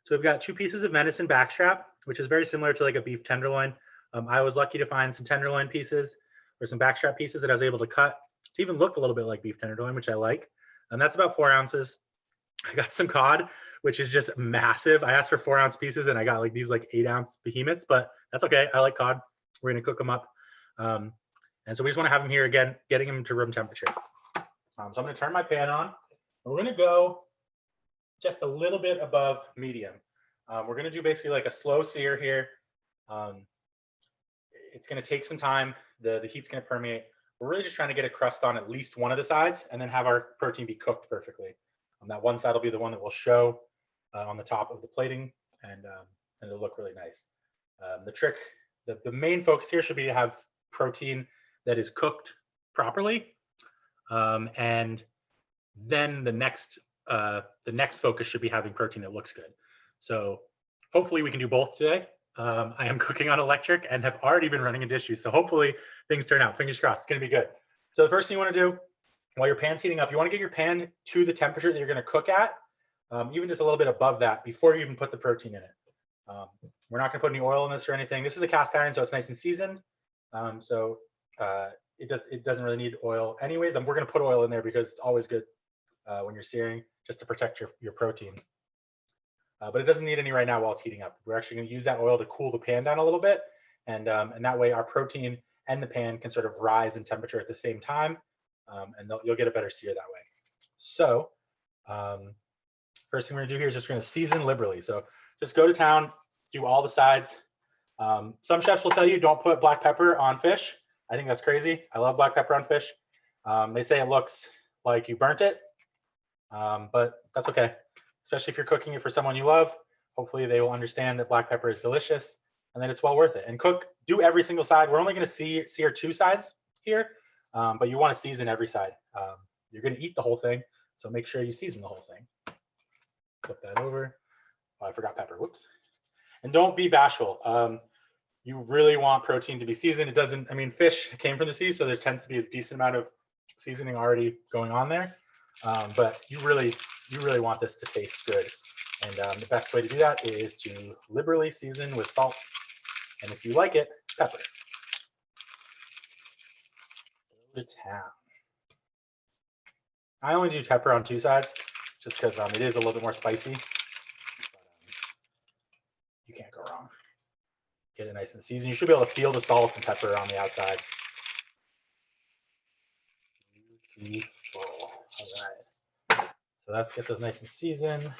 So we've got 2 pieces of venison backstrap, which is very similar to like a beef tenderloin. I was lucky to find some tenderloin pieces or some backstrap pieces that I was able to cut to even look a little bit like beef tenderloin, which I like. And that's about 4 ounces. I got some cod, which is just massive. I asked for 4-ounce pieces and I got like these like 8-ounce behemoths, but that's okay. I like cod. We're going to cook them up. And so we just want to have them here again, getting them to room temperature. So I'm going to turn my pan on. We're going to go just a little bit above medium. We're going to do basically like a slow sear here. It's going to take some time. The heat's going to permeate. We're really just trying to get a crust on at least one of the sides and then have our protein be cooked perfectly. That one side will be the one that will show on the top of the plating, and it'll look really nice. The main focus here should be to have protein that is cooked properly, and then the next focus should be having protein that looks good. So hopefully we can do both today. I am cooking on electric and have already been running into issues, so hopefully things turn out. Fingers crossed, it's going to be good. So the first thing you want to do while your pan's heating up, you want to get your pan to the temperature that you're going to cook at, even just a little bit above that before you even put the protein in it. We're not going to put any oil in this or anything. This is a cast iron, so it's nice and seasoned. It doesn't really need oil anyways. And we're going to put oil in there because it's always good when you're searing, just to protect your protein. But it doesn't need any right now while it's heating up. We're actually going to use that oil to cool the pan down a little bit, and that way our protein and the pan can sort of rise in temperature at the same time. And you'll get a better sear that way. So first thing we're gonna do here is just gonna season liberally. So just go to town, do all the sides. Some chefs will tell you don't put black pepper on fish. I think that's crazy. I love black pepper on fish. They say it looks like you burnt it, but that's okay. Especially if you're cooking it for someone you love. Hopefully they will understand that black pepper is delicious and that it's well worth it. And do every single side. We're only gonna sear 2 sides here. But you want to season every side. You're going to eat the whole thing, so make sure you season the whole thing. Flip that over. Oh, I forgot pepper. Whoops. And don't be bashful. You really want protein to be seasoned. It doesn't. I mean, fish came from the sea, so there tends to be a decent amount of seasoning already going on there. But you really want this to taste good. And the best way to do that is to liberally season with salt, and if you like it, pepper. The town. I only do pepper on 2 sides just because it is a little bit more spicy. But, you can't go wrong. Get it nice and seasoned. You should be able to feel the salt and pepper on the outside. All right. So let's get those nice and seasoned.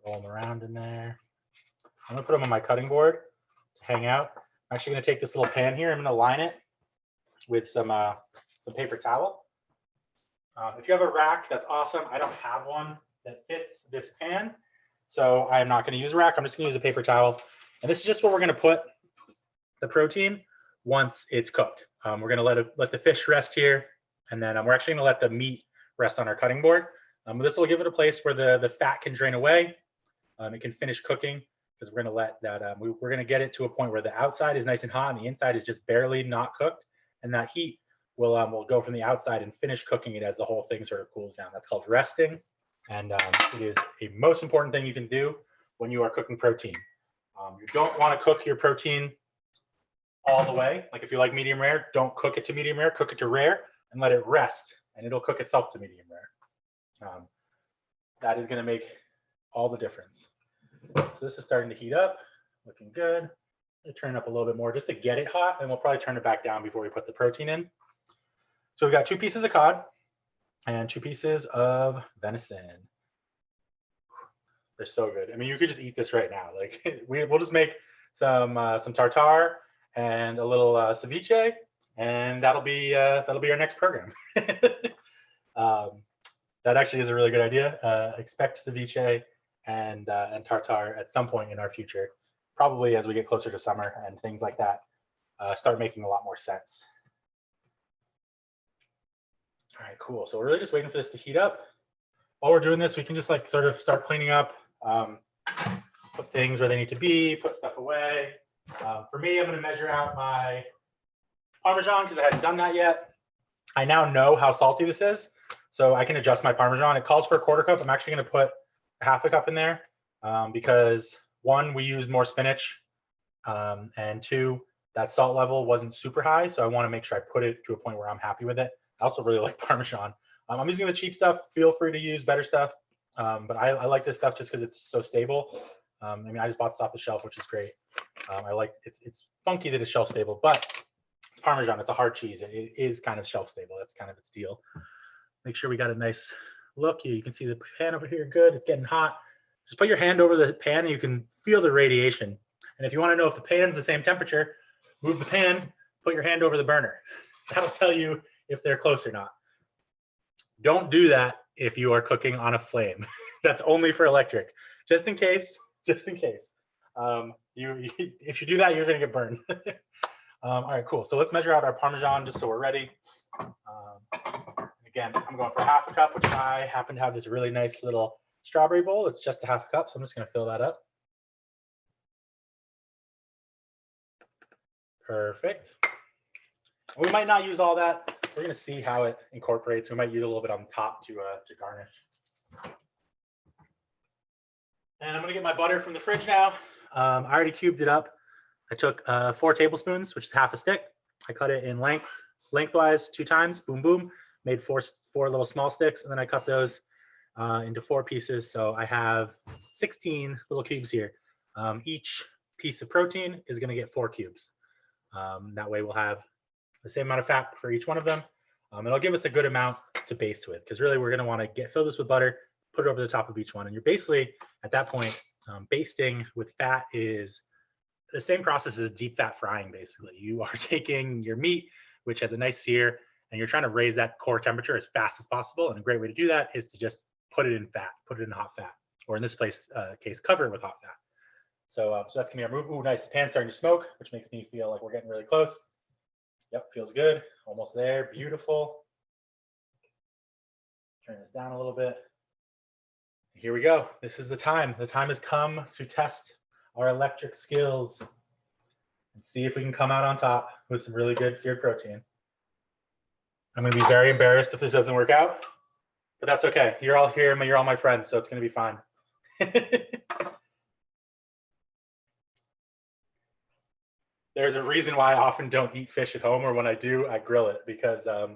Roll them around in there. I'm going to put them on my cutting board to hang out. I'm actually going to take this little pan here. I'm going to line it with some paper towel. If you have a rack, that's awesome. I don't have one that fits this pan, so I'm not going to use a rack. I'm just going to use a paper towel. And this is just where we're going to put the protein once it's cooked. We're going to let the fish rest here, and then we're actually going to let the meat rest on our cutting board. This will give it a place where the fat can drain away. It can finish cooking because we're going to let that. We're going to get it to a point where the outside is nice and hot and the inside is just barely not cooked, and that heat will go from the outside and finish cooking it as the whole thing sort of cools down. That's called resting, and it is a most important thing you can do when you are cooking protein. You don't want to cook your protein all the way. Like if you like medium rare, don't cook it to medium rare. Cook it to rare and let it rest, and it'll cook itself to medium rare. That is going to make all the difference. So this is starting to heat up, looking good. Turn it up a little bit more just to get it hot, and we'll probably turn it back down before we put the protein in. So we've got 2 pieces of cod and 2 pieces of venison. They're so good. I mean, you could just eat this right now. Like we'll just make some tartare and a little ceviche, and that'll be our next program. That actually is a really good idea. Expect ceviche and tartare at some point in our future, probably as we get closer to summer and things like that start making a lot more sense. All right, cool. So we're really just waiting for this to heat up. While we're doing this, we can just like sort of start cleaning up, put things where they need to be, put stuff away. For me, I'm going to measure out my Parmesan because I hadn't done that yet. I now know how salty this is, so I can adjust my Parmesan. It calls for a 1/4 cup. I'm actually going to put 1/2 cup in there because 1, we used more spinach, and 2, that salt level wasn't super high, so I want to make sure I put it to a point where I'm happy with it. I also really like Parmesan. I'm using the cheap stuff. Feel free to use better stuff, but I like this stuff just because it's so stable. I mean, I just bought this off the shelf, which is great. I like it's funky that it's shelf stable, but it's Parmesan. It's a hard cheese. It is kind of shelf stable. That's kind of its deal. Make sure we got a nice look. You can see the pan over here. Good. It's getting hot. Just put your hand over the pan and you can feel the radiation. And if you want to know if the pan's the same temperature, move the pan, put your hand over the burner. That'll tell you if they're close or not. Don't do that if you are cooking on a flame. That's only for electric. Just in case, just in case. If you do that, you're going to get burned. All right, cool. So let's measure out our Parmesan just so we're ready. Again, I'm going for 1/2 cup, which I happen to have this really nice little strawberry bowl. It's just 1/2 cup, so I'm just going to fill that up. Perfect. We might not use all that. We're going to see how it incorporates. We might use a little bit on top to garnish. And I'm going to get my butter from the fridge now. I already cubed it up. I took 4 tablespoons, which is 1/2 a stick. I cut it in lengthwise 2 times, boom, boom, made four little small sticks, and then I cut those into 4 pieces. So I have 16 little cubes here. Each piece of protein is going to get 4 cubes. That way we'll have the same amount of fat for each one of them. It'll give us a good amount to baste with, because really we're going to want to fill this with butter, put it over the top of each one. And you're basically, at that point, basting with fat is the same process as deep fat frying, basically. You are taking your meat, which has a nice sear, and you're trying to raise that core temperature as fast as possible. And a great way to do that is to just put it in fat, put it in hot fat, or in this case, cover it with hot fat. So that's gonna be our move. Ooh, nice. The pan's starting to smoke, which makes me feel like we're getting really close. Yep, feels good. Almost there. Beautiful. Turn this down a little bit. Here we go. This is the time. The time has come to test our electric skills and see if we can come out on top with some really good seared protein. I'm going to be very embarrassed if this doesn't work out, but that's okay. You're all here, you're all my friends, so it's going to be fine. There's a reason why I often don't eat fish at home, or when I do, I grill it, because I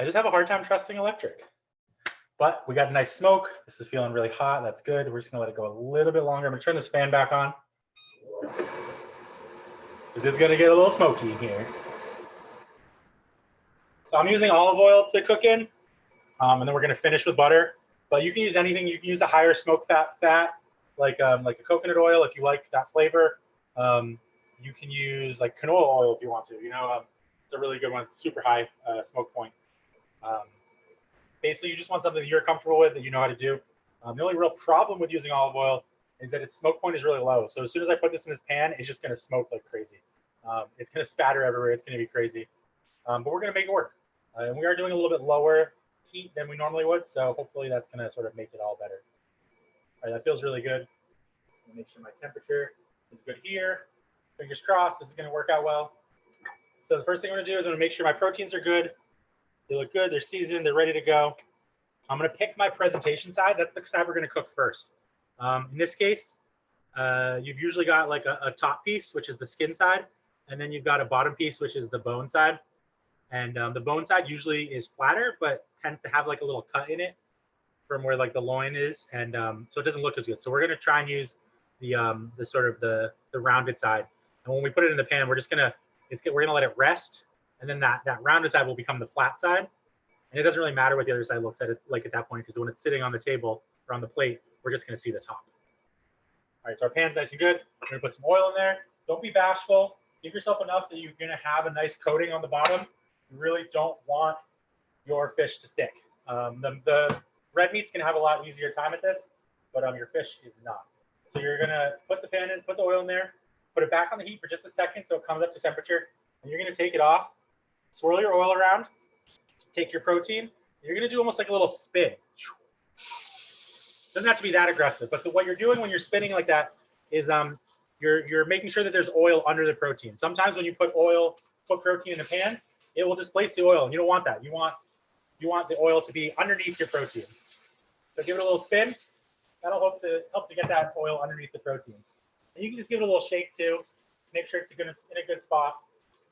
just have a hard time trusting electric. But we got a nice smoke. This is feeling really hot. That's good. We're just going to let it go a little bit longer. I'm going to turn this fan back on, because it's going to get a little smoky in here. So I'm using olive oil to cook in, and then we're going to finish with butter. But you can use anything. You can use a higher smoke fat, like a coconut oil if you like that flavor. You can use like canola oil if you want to. It's a really good one. It's super high smoke point. Basically, you just want something that you're comfortable with, that you know how to do. The only real problem with using olive oil is that its smoke point is really low. So as soon as I put this in this pan, it's just going to smoke like crazy. It's going to spatter everywhere. It's going to be crazy. But we're going to make it work. And we are doing a little bit lower heat than we normally would. So hopefully that's going to sort of make it all better. All right, that feels really good. Make sure my temperature is good here. Fingers crossed, this is going to work out well. So the first thing I'm going to do is I'm going to make sure my proteins are good. They look good. They're seasoned. They're ready to go. I'm going to pick my presentation side. That's the side we're going to cook first. In this case, you've usually got like a top piece, which is the skin side, and then you've got a bottom piece, which is the bone side. And the bone side usually is flatter, but tends to have like a little cut in it. from where like the loin is, and so it doesn't look as good. So we're gonna try and use the sort of the rounded side. And when we put it in the pan, we're gonna let it rest, and then that rounded side will become the flat side. And it doesn't really matter what the other side looks like at that point, because when it's sitting on the table or on the plate, we're just gonna see the top. All right, so our pan's nice and good. We're gonna put some oil in there. Don't be bashful. Give yourself enough that you're gonna have a nice coating on the bottom. You really don't want your fish to stick. The red meat's gonna have a lot easier time at this, but your fish is not. So you're gonna put the pan in, put the oil in there, put it back on the heat for just a second so it comes up to temperature, and you're gonna take it off, swirl your oil around, take your protein. You're gonna do almost like a little spin. Doesn't have to be that aggressive, but what you're doing when you're spinning like that is you're making sure that there's oil under the protein. Sometimes when you put protein in a pan, it will displace the oil, and you don't want that. You want the oil to be underneath your protein. So give it a little spin. That'll help to get that oil underneath the protein. And you can just give it a little shake too. Make sure it's in a good spot.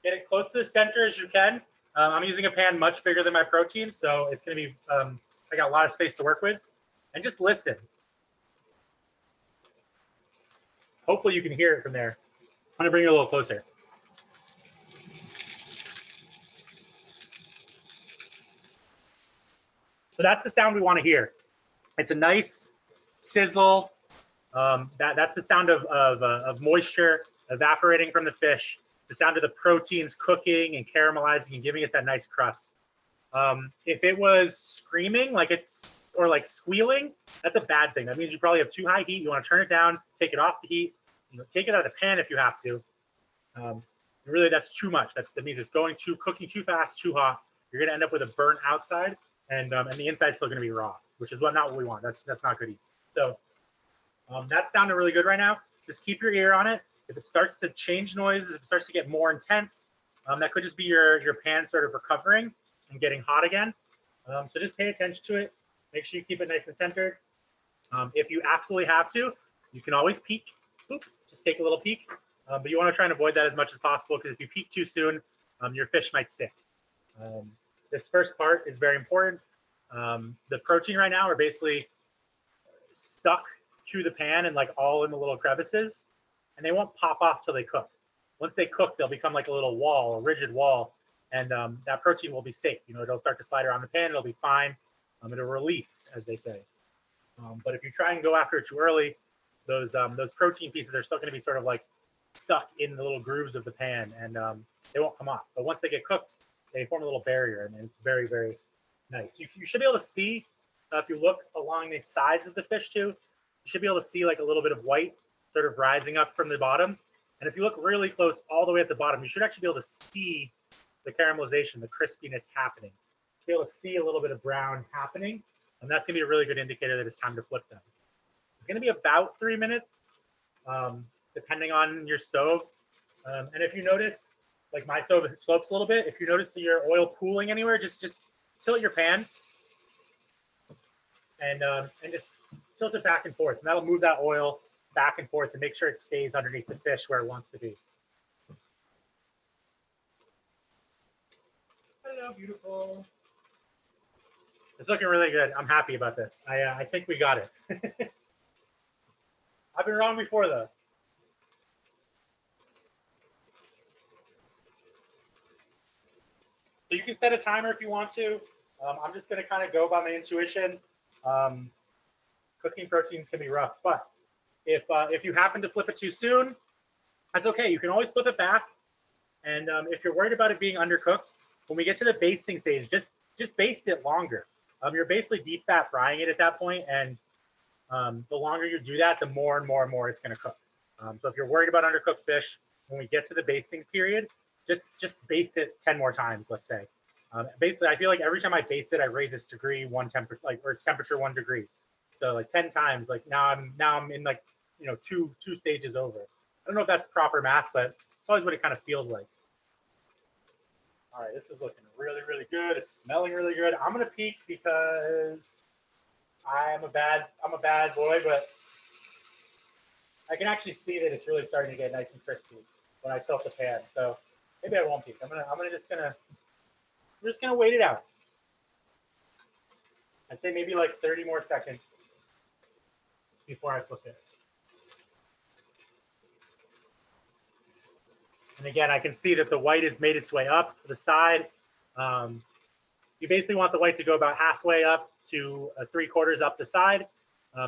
Get it close to the center as you can. I'm using a pan much bigger than my protein, so it's going to be, I got a lot of space to work with. And just listen. Hopefully you can hear it from there. I'm going to bring it a little closer. So that's the sound we want to hear. It's a nice sizzle. That's the sound of moisture evaporating from the fish. The sound of the proteins cooking and caramelizing and giving us that nice crust. If it was screaming or like squealing, that's a bad thing. That means you probably have too high heat. You want to turn it down, take it off the heat, take it out of the pan if you have to. Really, that's too much. That means it's cooking too fast, too hot. You're going to end up with a burnt outside, and the inside's still going to be raw, which is not what we want. That's not good eat. So that's sounding really good right now. Just keep your ear on it. If it starts to change noises, if it starts to get more intense, that could just be your pan sort of recovering and getting hot again. So just pay attention to it. Make sure you keep it nice and centered. If you absolutely have to, you can always peek. Just take a little peek. But you want to try and avoid that as much as possible, because if you peek too soon, your fish might stick. This first part is very important. The protein right now are basically stuck to the pan and like all in the little crevices, and they won't pop off till they cook. Once they cook, they'll become like a little wall, a rigid wall, and that protein will be safe. It'll start to slide around the pan. It'll be fine. It'll release, as they say. But if you try and go after it too early, those protein pieces are still going to be sort of like stuck in the little grooves of the pan, and they won't come off. But once they get cooked, they form a little barrier, and it's very, very nice. You should be able to see, if you look along the sides of the fish too, you should be able to see like a little bit of white sort of rising up from the bottom. And if you look really close all the way at the bottom, you should actually be able to see the caramelization, the crispiness happening. Be able to see a little bit of brown happening, and that's going to be a really good indicator that it's time to flip them. It's going to be about 3 minutes, depending on your stove. And if you notice, like my stove slopes a little bit, if you notice that your oil pooling anywhere, just tilt your pan and just tilt it back and forth, and that'll move that oil back and forth to make sure it stays underneath the fish where it wants to be. Hello, beautiful. It's looking really good. I'm happy about this. I think we got it. I've been wrong before, though. So you can set a timer if you want to. I'm just going to kind of go by my intuition. Cooking protein can be rough, but if you happen to flip it too soon, that's okay. You can always flip it back. And if you're worried about it being undercooked, when we get to the basting stage, just baste it longer. You're basically deep fat frying it at that point, and the longer you do that, the more and more and more it's going to cook. So if you're worried about undercooked fish, when we get to the basting period, just baste it 10 more times, let's say. Basically, I feel like every time I baste it, I raise its degree one temperature, or its temperature 1 degree. So like 10 times, like now I'm in like two stages over. I don't know if that's proper math, but it's always what it kind of feels like. All right, this is looking really, really good. It's smelling really good. I'm gonna peek because I'm a bad boy, but I can actually see that it's really starting to get nice and crispy when I tilt the pan. So maybe I won't peek. We're just gonna wait it out. I'd say maybe like 30 more seconds before I flip it. And again, I can see that the white has made its way up the side. You basically want the white to go about halfway up to 3/4 up the side.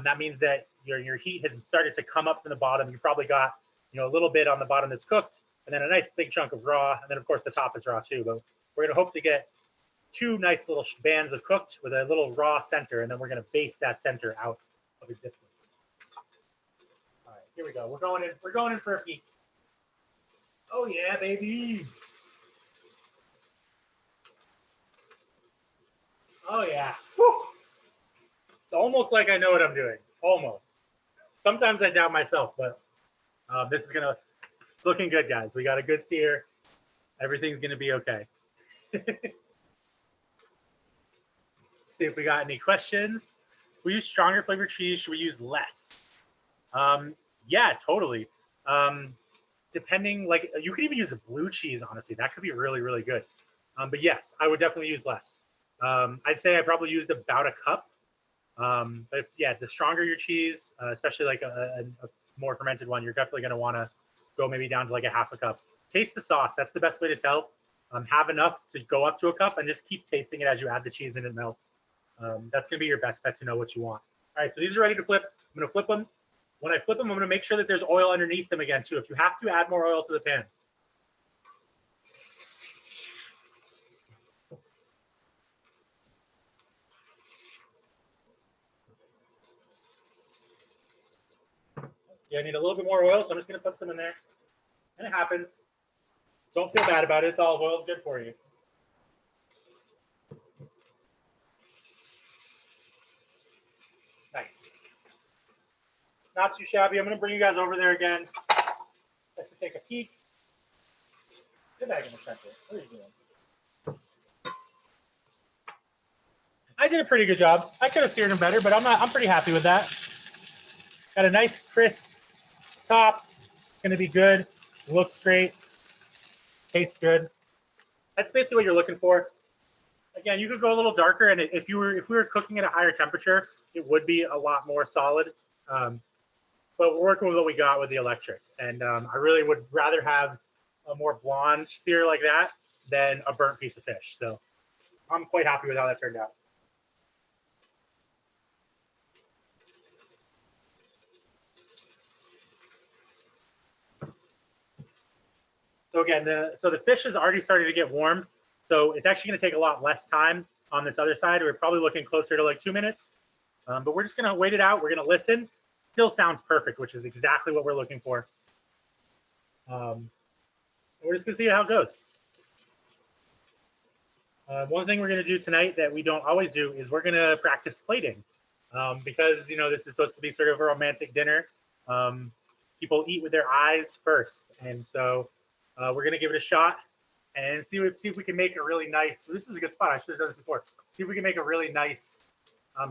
That means that your heat has started to come up from the bottom. You probably got a little bit on the bottom that's cooked, and then a nice big chunk of raw, and then of course the top is raw too. But we're going to hope to get 2 nice little bands of cooked with a little raw center, and then we're going to base that center out of existence. All right, here we go. We're going in. We're going in for a peek. Oh yeah, baby. Oh yeah. Woo. It's almost like I know what I'm doing. Almost. Sometimes I doubt myself, but this is gonna. It's looking good, guys. We got a good sear. Everything's gonna be okay. See if we got any questions. We use stronger flavored cheese. Should we use less? Yeah, totally. Depending, like you could even use a blue cheese. Honestly, that could be really, really good. But yes, I would definitely use less. I'd say I probably used about a cup. But yeah, the stronger your cheese, especially like a more fermented one, you're definitely going to want to go maybe down to like a half a cup. Taste the sauce. That's the best way to tell. Have enough to go up to a cup and just keep tasting it as you add the cheese and it melts. That's going to be your best bet to know what you want. All right, so these are ready to flip. I'm going to flip them. When I flip them, I'm going to make sure that there's oil underneath them again too. If you have to, add more oil to the pan. Yeah, I need a little bit more oil, so I'm just going to put some in there. And it happens. Don't feel bad about it. It's olive oil. It's good for you. Nice. Not too shabby. I'm going to bring you guys over there again. Let's take a peek. Get back in the center. What are you doing? I did a pretty good job. I could have seared them better, but I'm pretty happy with that. Got a nice crisp top. Going to be good. Looks great. Tastes good. That's basically what you're looking for. Again, you could go a little darker, and if we were cooking at a higher temperature, it would be a lot more solid. But we're working with what we got with the electric, and I really would rather have a more blonde sear like that than a burnt piece of fish. So I'm quite happy with how that turned out. So again, the fish is already starting to get warm, so it's actually going to take a lot less time on this other side. We're probably looking closer to like 2 minutes, but we're just going to wait it out. We're going to listen. Still sounds perfect, which is exactly what we're looking for. We're just going to see how it goes. One thing we're going to do tonight that we don't always do is we're going to practice plating, because this is supposed to be sort of a romantic dinner. People eat with their eyes first, and so we're going to give it a shot and see if we can make a really nice. This is a good spot. I should have done this before. See if we can make a really nice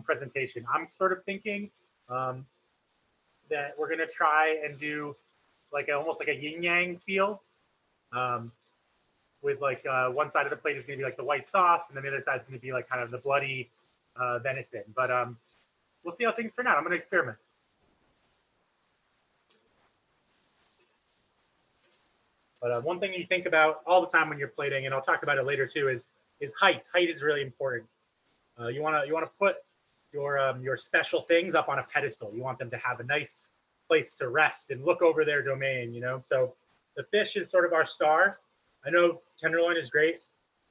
presentation. I'm sort of thinking that we're going to try and do like almost like a yin yang feel. With like one side of the plate is going to be like the white sauce, and then the other side is going to be like kind of the bloody venison. But we'll see how things turn out. I'm going to experiment. But one thing you think about all the time when you're plating, and I'll talk about it later too, is height. Height is really important. You want to put your special things up on a pedestal. You want them to have a nice place to rest and look over their domain. So the fish is sort of our star. I know tenderloin is great,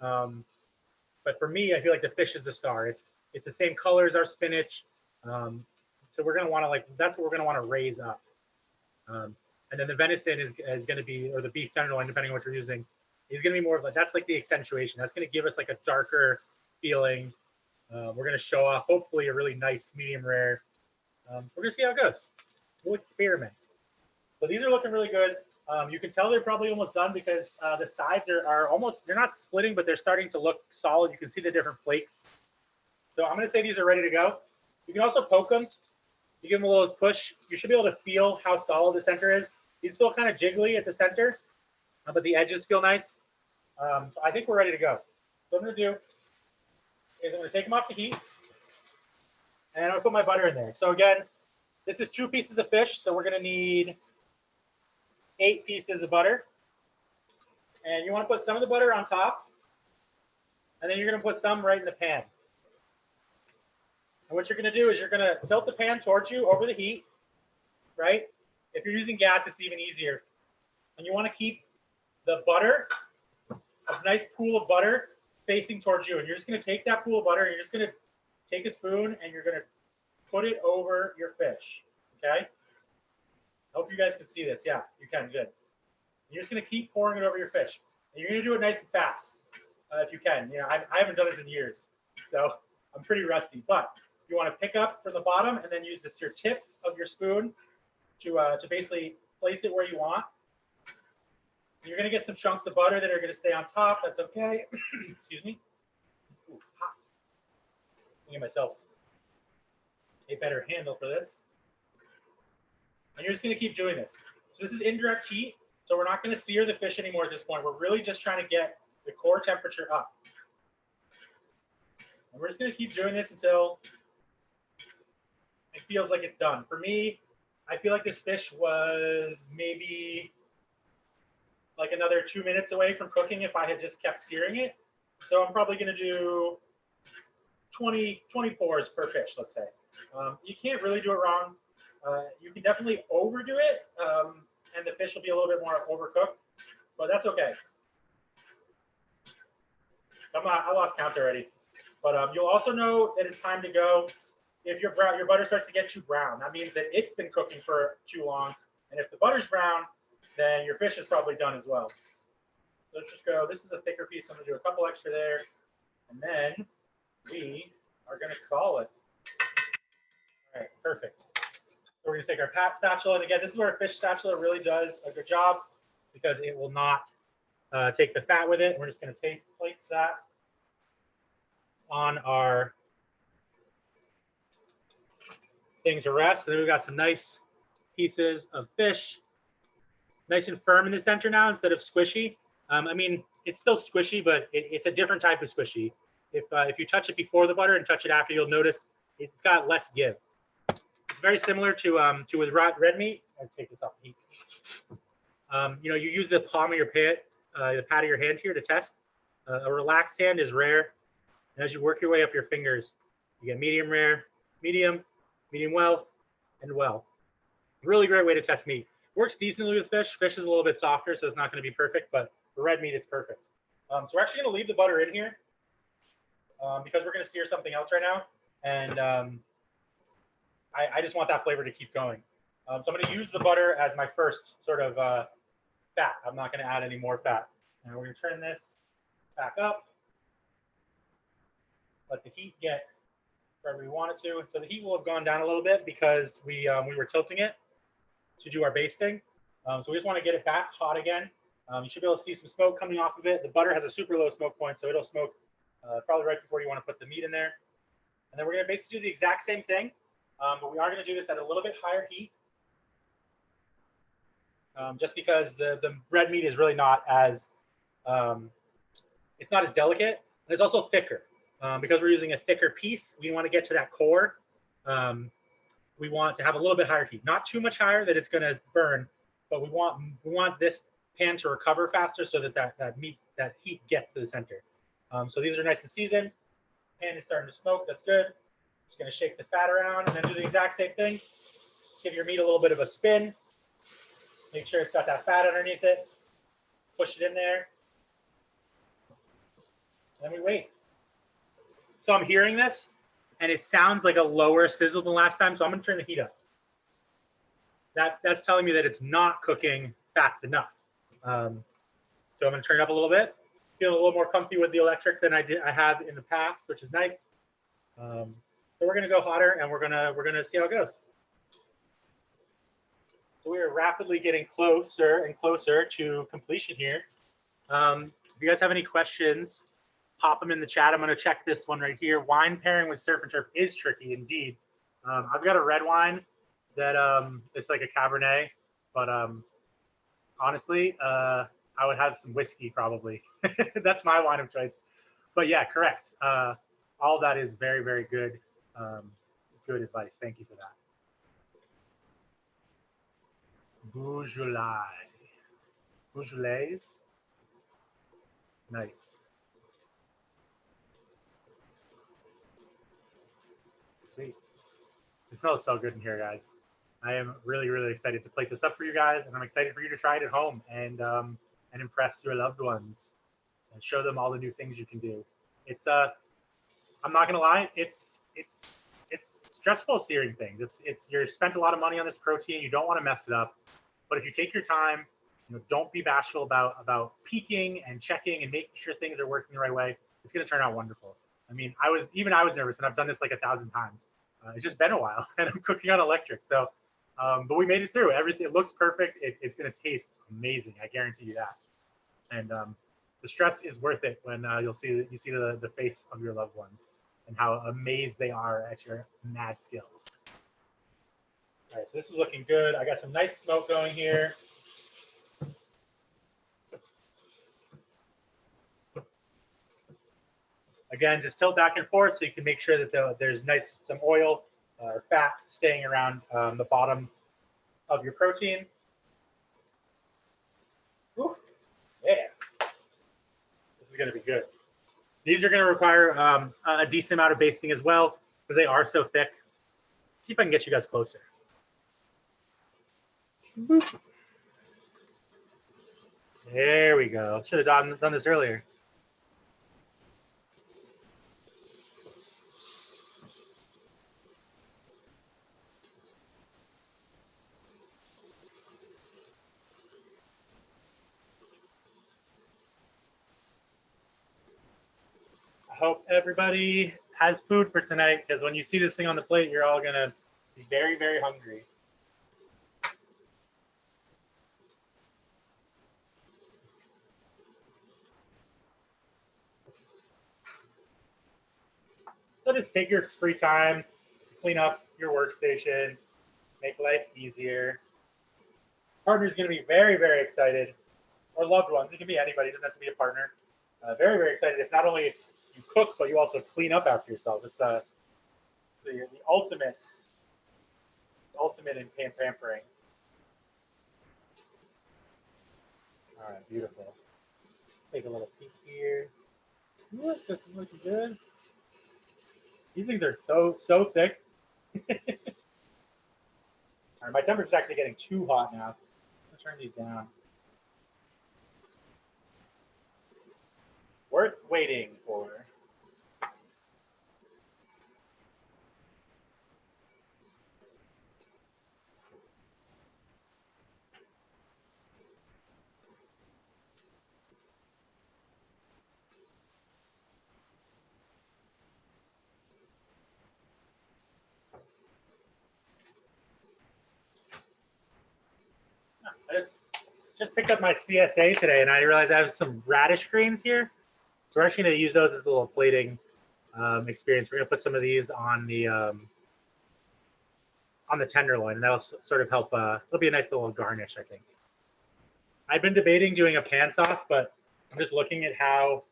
but for me, I feel like the fish is the star. It's the same color as our spinach, so we're gonna want to that's what we're gonna want to raise up. And then the venison is going to be, or the beef tenderloin, depending on what you're using, is going to be more of that's like the accentuation. That's going to give us like a darker feeling. We're going to show off hopefully a really nice medium rare. We're going to see how it goes. We'll experiment. So these are looking really good. You can tell they're probably almost done because the sides are almost, they're not splitting, but they're starting to look solid. You can see the different flakes. So I'm going to say these are ready to go. You can also poke them. You give them a little push. You should be able to feel how solid the center is. These feel kind of jiggly at the center, but the edges feel nice. So I think we're ready to go. So what I'm going to do is I'm going to take them off the heat. And I'll put my butter in there. So again, this is 2 pieces of fish, so we're gonna need 8 pieces of butter. And you wanna put some of the butter on top, and then you're gonna put some right in the pan. And what you're gonna do is you're gonna tilt the pan towards you over the heat, right? If you're using gas, it's even easier. And you wanna keep the butter, a nice pool of butter facing towards you. And you're just gonna take that pool of butter and you're just gonna take a spoon and you're gonna put it over your fish, okay? I hope you guys can see this. Yeah, you can, good. You're just gonna keep pouring it over your fish. And you're gonna do it nice and fast, if you can. You know, I haven't done this in years, so I'm pretty rusty. But you wanna pick up from the bottom and then use your tip of your spoon to basically place it where you want. You're gonna get some chunks of butter that are gonna stay on top. That's okay. Excuse me. Ooh, hot. I'll give myself a better handle for this. And you're just gonna keep doing this. So this is indirect heat, so we're not gonna sear the fish anymore at this point. We're really just trying to get the core temperature up. And we're just gonna keep doing this until it feels like it's done. For me, I feel like this fish was maybe like another 2 minutes away from cooking if I had just kept searing it. So I'm probably gonna do 20 pours per fish, let's say. You can't really do it wrong. You can definitely overdo it, and the fish will be a little bit more overcooked, but that's okay. I lost count already. But you'll also know that it's time to go if your butter starts to get too brown. That means that it's been cooking for too long. And if the butter's brown, then your fish is probably done as well. So let's just go. This is a thicker piece. I'm going to do a couple extra there. And then we are going to call it. All right, perfect. So we're going to take our pat spatula. And again, this is where a fish spatula really does a good job because it will not take the fat with it. We're just going to place that on our thing to rest. And then we've got some nice pieces of fish. Nice and firm in the center now instead of squishy. I mean, it's still squishy, but it's a different type of squishy. If you touch it before the butter and touch it after, you'll notice it's got less give. It's very similar to with red meat. I'll take this off the heat. You know, you use the palm of your the pad of your hand here to test. A relaxed hand is rare, and as you work your way up your fingers, you get medium rare, medium well, and well. Really great way to test meat. Works decently with fish. Fish is a little bit softer, so it's not going to be perfect, but for red meat, it's perfect. So we're actually going to leave the butter in here because we're going to sear something else right now, and I just want that flavor to keep going. So I'm going to use the butter as my first sort of fat. I'm not going to add any more fat. And we're going to turn this back up. Let the heat get wherever we want it to. So the heat will have gone down a little bit because we were tilting it to do our basting. So we just want to get it back hot again. You should be able to see some smoke coming off of it. The butter has a super low smoke point, so it'll smoke probably right before you want to put the meat in there. And then we're going to basically do the exact same thing, but we are going to do this at a little bit higher heat, just because the red meat is really not as, it's not as delicate, and it's also thicker. Because we're using a thicker piece, we want to get to that core. We want to have a little bit higher heat, not too much higher that it's going to burn, but we want this pan to recover faster so that that heat gets to the center. So these are nice and seasoned. Pan is starting to smoke. That's good. Just going to shake the fat around and then do the exact same thing. Just give your meat a little bit of a spin. Make sure it's got that fat underneath it. Push it in there. And then we wait. So I'm hearing this, and it sounds like a lower sizzle than last time, so I'm going to turn the heat up. That's telling me that it's not cooking fast enough. So I'm going to turn it up a little bit. Feel a little more comfy with the electric than I had in the past, which is nice. So we're going to go hotter, and we're gonna see how it goes. So we are rapidly getting closer and closer to completion here. If you guys have any questions, pop them in the chat. I'm going to check this one right here. Wine pairing with surf and turf is tricky indeed. I've got a red wine that it's like a Cabernet, but honestly, I would have some whiskey probably. That's my wine of choice. But yeah, correct. All that is very, very good good advice. Thank you for that. Beaujolais. Beaujolais. Nice. Sweet. It smells so good in here, guys. I am really, really excited to plate this up for you guys, and I'm excited for you to try it at home and impress your loved ones and show them all the new things you can do. It's I'm not gonna lie, it's stressful searing things. It's you're spent a lot of money on this protein. You don't want to mess it up, but if you take your time, don't be bashful about peeking and checking and making sure things are working the right way. It's gonna turn out wonderful. I mean, I was nervous, and I've done this like 1,000 times. It's just been a while, and I'm cooking on electric. So, but we made it through. Everything looks perfect. It's gonna taste amazing. I guarantee you that. And the stress is worth it when you see the face of your loved ones and how amazed they are at your mad skills. All right, so this is looking good. I got some nice smoke going here. Again, just tilt back and forth so you can make sure that there's some oil or fat staying around the bottom of your protein. Whew. Yeah, this is going to be good. These are going to require a decent amount of basting as well because they are so thick. Let's see if I can get you guys closer. There we go. Should have done this earlier. I hope everybody has food for tonight because when you see this thing on the plate, you're all going to be very, very hungry. So just take your free time, clean up your workstation, make life easier. Partner's going to be very, very excited, or loved ones. It can be anybody. It doesn't have to be a partner. Very, very excited if not only you cook, but you also clean up after yourself. It's the ultimate in pampering. All right, beautiful. Take a little peek here. What? This is looking good. These things are so thick. All right, my temperature's actually getting too hot now. I'm gonna turn these down. Worth waiting for. I just picked up my CSA today, and I realized I have some radish greens here. So we're actually going to use those as a little plating experience. We're going to put some of these on the tenderloin, and that'll sort of help. It'll be a nice little garnish, I think. I've been debating doing a pan sauce, but I'm just looking at how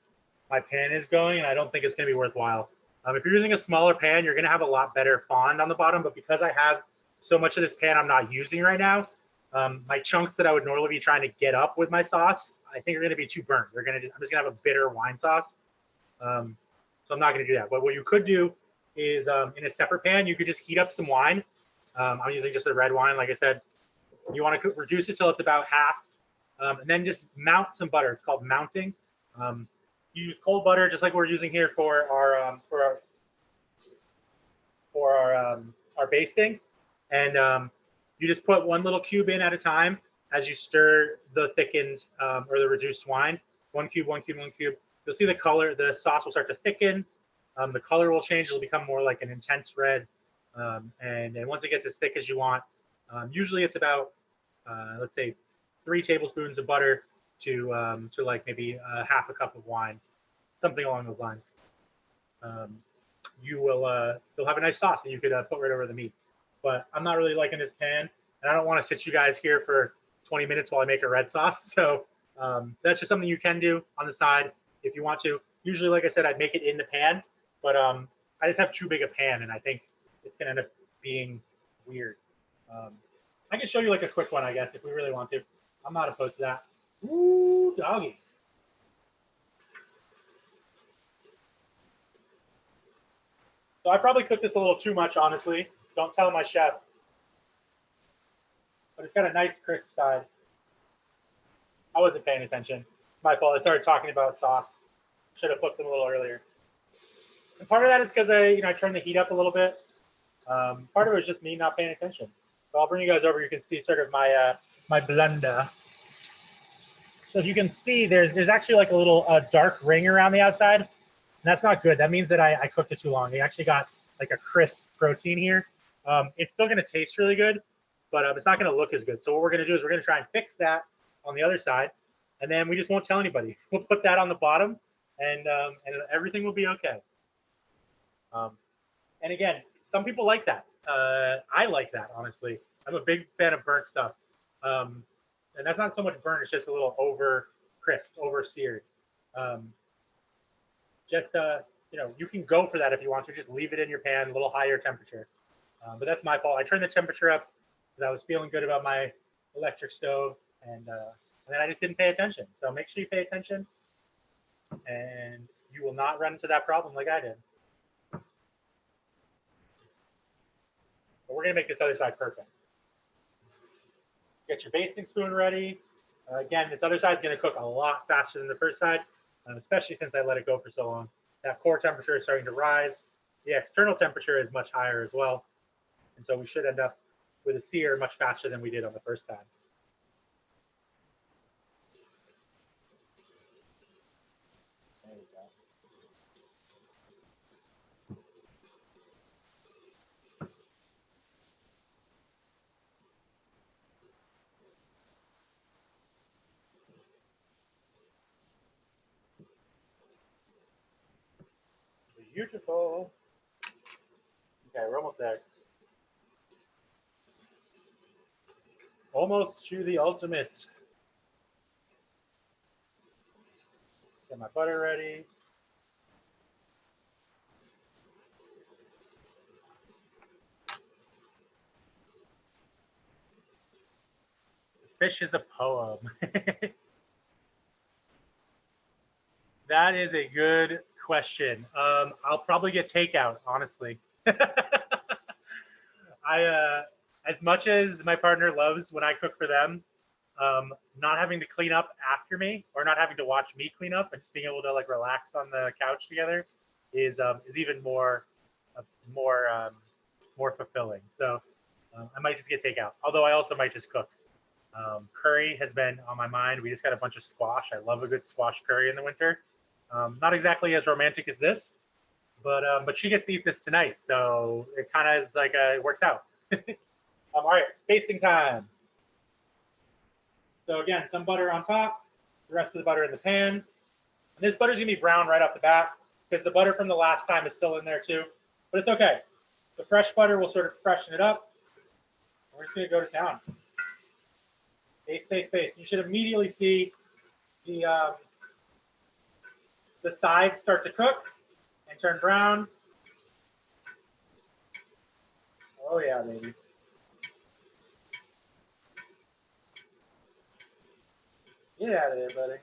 my pan is going, and I don't think it's going to be worthwhile. If you're using a smaller pan, you're going to have a lot better fond on the bottom, but because I have so much of this pan I'm not using right now, my chunks that I would normally be trying to get up with my sauce, I think are going to be too burnt. I'm just going to have a bitter wine sauce. So I'm not going to do that. But what you could do is in a separate pan, you could just heat up some wine. I'm using just a red wine, like I said. You want to reduce it till it's about half, and then just mount some butter. It's called mounting. You use cold butter, just like we're using here for our basting, and you just put one little cube in at a time as you stir the thickened or the reduced wine. One cube, one cube, one cube. You'll see the color. The sauce will start to thicken. The color will change. It'll become more like an intense red. And then once it gets as thick as you want, usually it's about let's say 3 tablespoons of butter to like maybe half a cup of wine, something along those lines. You'll have a nice sauce that you could put right over the meat. But I'm not really liking this pan, and I don't want to sit you guys here for 20 minutes while I make a red sauce. So that's just something you can do on the side if you want to. Usually, like I said, I'd make it in the pan, but I just have too big a pan, and I think it's going to end up being weird. I can show you like a quick one, I guess, if we really want to. I'm not opposed to that. Ooh, doggy. So I probably cooked this a little too much, honestly. Don't tell my chef. But it's got a nice crisp side. I wasn't paying attention. My fault. I started talking about sauce. Should have flipped them a little earlier. And part of that is because I turned the heat up a little bit. Part of it was just me not paying attention. So I'll bring you guys over. You can see sort of my my blender. So if you can see, there's actually like a little dark ring around the outside. And that's not good. That means that I cooked it too long. It actually got like a crisp protein here. It's still going to taste really good, but it's not going to look as good. So what we're going to do is we're going to try and fix that on the other side, and then we just won't tell anybody. We'll put that on the bottom, and everything will be okay. And again, some people like that. I like that, honestly. I'm a big fan of burnt stuff. And that's not so much burnt, it's just a little over crisp, over seared. You can go for that if you want to. Just leave it in your pan, a little higher temperature. But that's my fault. I turned the temperature up because I was feeling good about my electric stove, and then I just didn't pay attention. So make sure you pay attention, and you will not run into that problem like I did. But we're gonna make this other side perfect. Get your basting spoon ready. Again, this other side is gonna cook a lot faster than the first side, especially since I let it go for so long. That core temperature is starting to rise. The external temperature is much higher as well. And so we should end up with a sear much faster than we did on the first time. There we go. Beautiful. Okay, we're almost there. Almost to the ultimate. Get my butter ready. Fish is a poem. That is a good question. I'll probably get takeout, honestly. As much as my partner loves when I cook for them, not having to clean up after me or not having to watch me clean up and just being able to like relax on the couch together is even more fulfilling. So I might just get takeout. Although I also might just cook. Curry has been on my mind. We just got a bunch of squash. I love a good squash curry in the winter. Not exactly as romantic as this, but she gets to eat this tonight, so it kind of is like it works out. All right, basting time. So again, some butter on top, the rest of the butter in the pan. And this butter's gonna be brown right off the bat because the butter from the last time is still in there too, but it's okay. The fresh butter will sort of freshen it up. We're just gonna go to town. Baste, baste, baste. You should immediately see the sides start to cook and turn brown. Oh yeah, baby. Get out of there, buddy.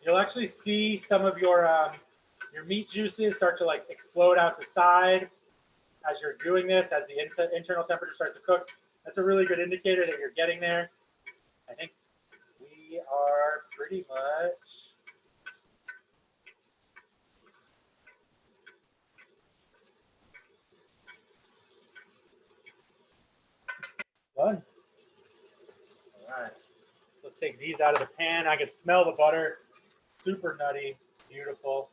You'll actually see some of your meat juices start to like explode out the side as you're doing this, as the internal temperature starts to cook. That's a really good indicator that you're getting there. I think we are pretty much done. All right, let's take these out of the pan. I can smell the butter. Super nutty, beautiful.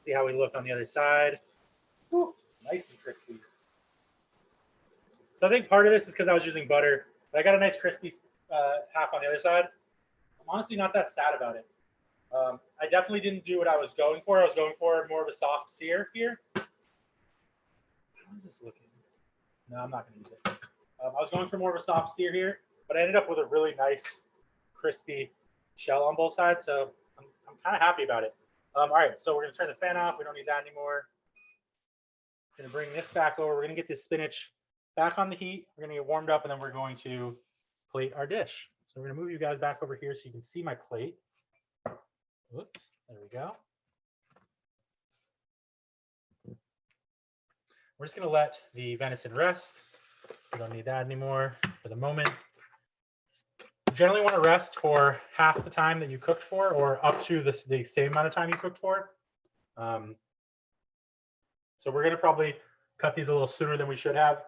See how we look on the other side. Woo, nice and crispy. So I think part of this is because I was using butter, but I got a nice crispy half on the other side. I'm honestly not that sad about it. I definitely didn't do what I was going for. I was going for more of a soft sear here. How is this looking? No, I'm not going to use it. I was going for more of a soft sear here, but I ended up with a really nice, crispy shell on both sides. So I'm kind of happy about it. All right, so we're gonna turn the fan off. We don't need that anymore. Gonna bring this back over. We're gonna get this spinach back on the heat. We're gonna get warmed up, and then we're going to plate our dish. So we're gonna move you guys back over here so you can see my plate. Whoops, there we go. We're just gonna let the venison rest. We don't need that anymore for the moment. You generally want to rest for half the time that you cooked for, or up to the same amount of time you cooked for. So we're gonna probably cut these a little sooner than we should have,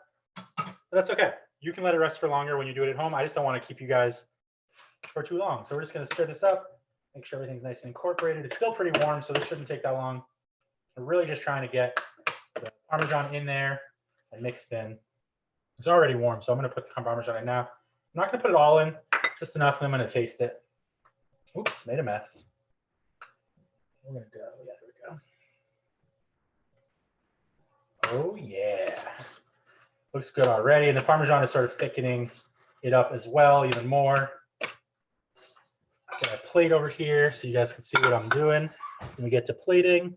but that's okay. You can let it rest for longer when you do it at home. I just don't want to keep you guys for too long. So we're just gonna stir this up, make sure everything's nice and incorporated. It's still pretty warm, so this shouldn't take that long. We're really just trying to get the Parmesan in there and mixed in. It's already warm, so I'm gonna put the Parmesan in now. I'm not gonna put it all in, just enough, and I'm gonna taste it. Oops, made a mess. We're gonna go, yeah, there we go. Oh yeah, looks good already. And the Parmesan is sort of thickening it up as well, even more. I've got a plate over here so you guys can see what I'm doing when we get to plating.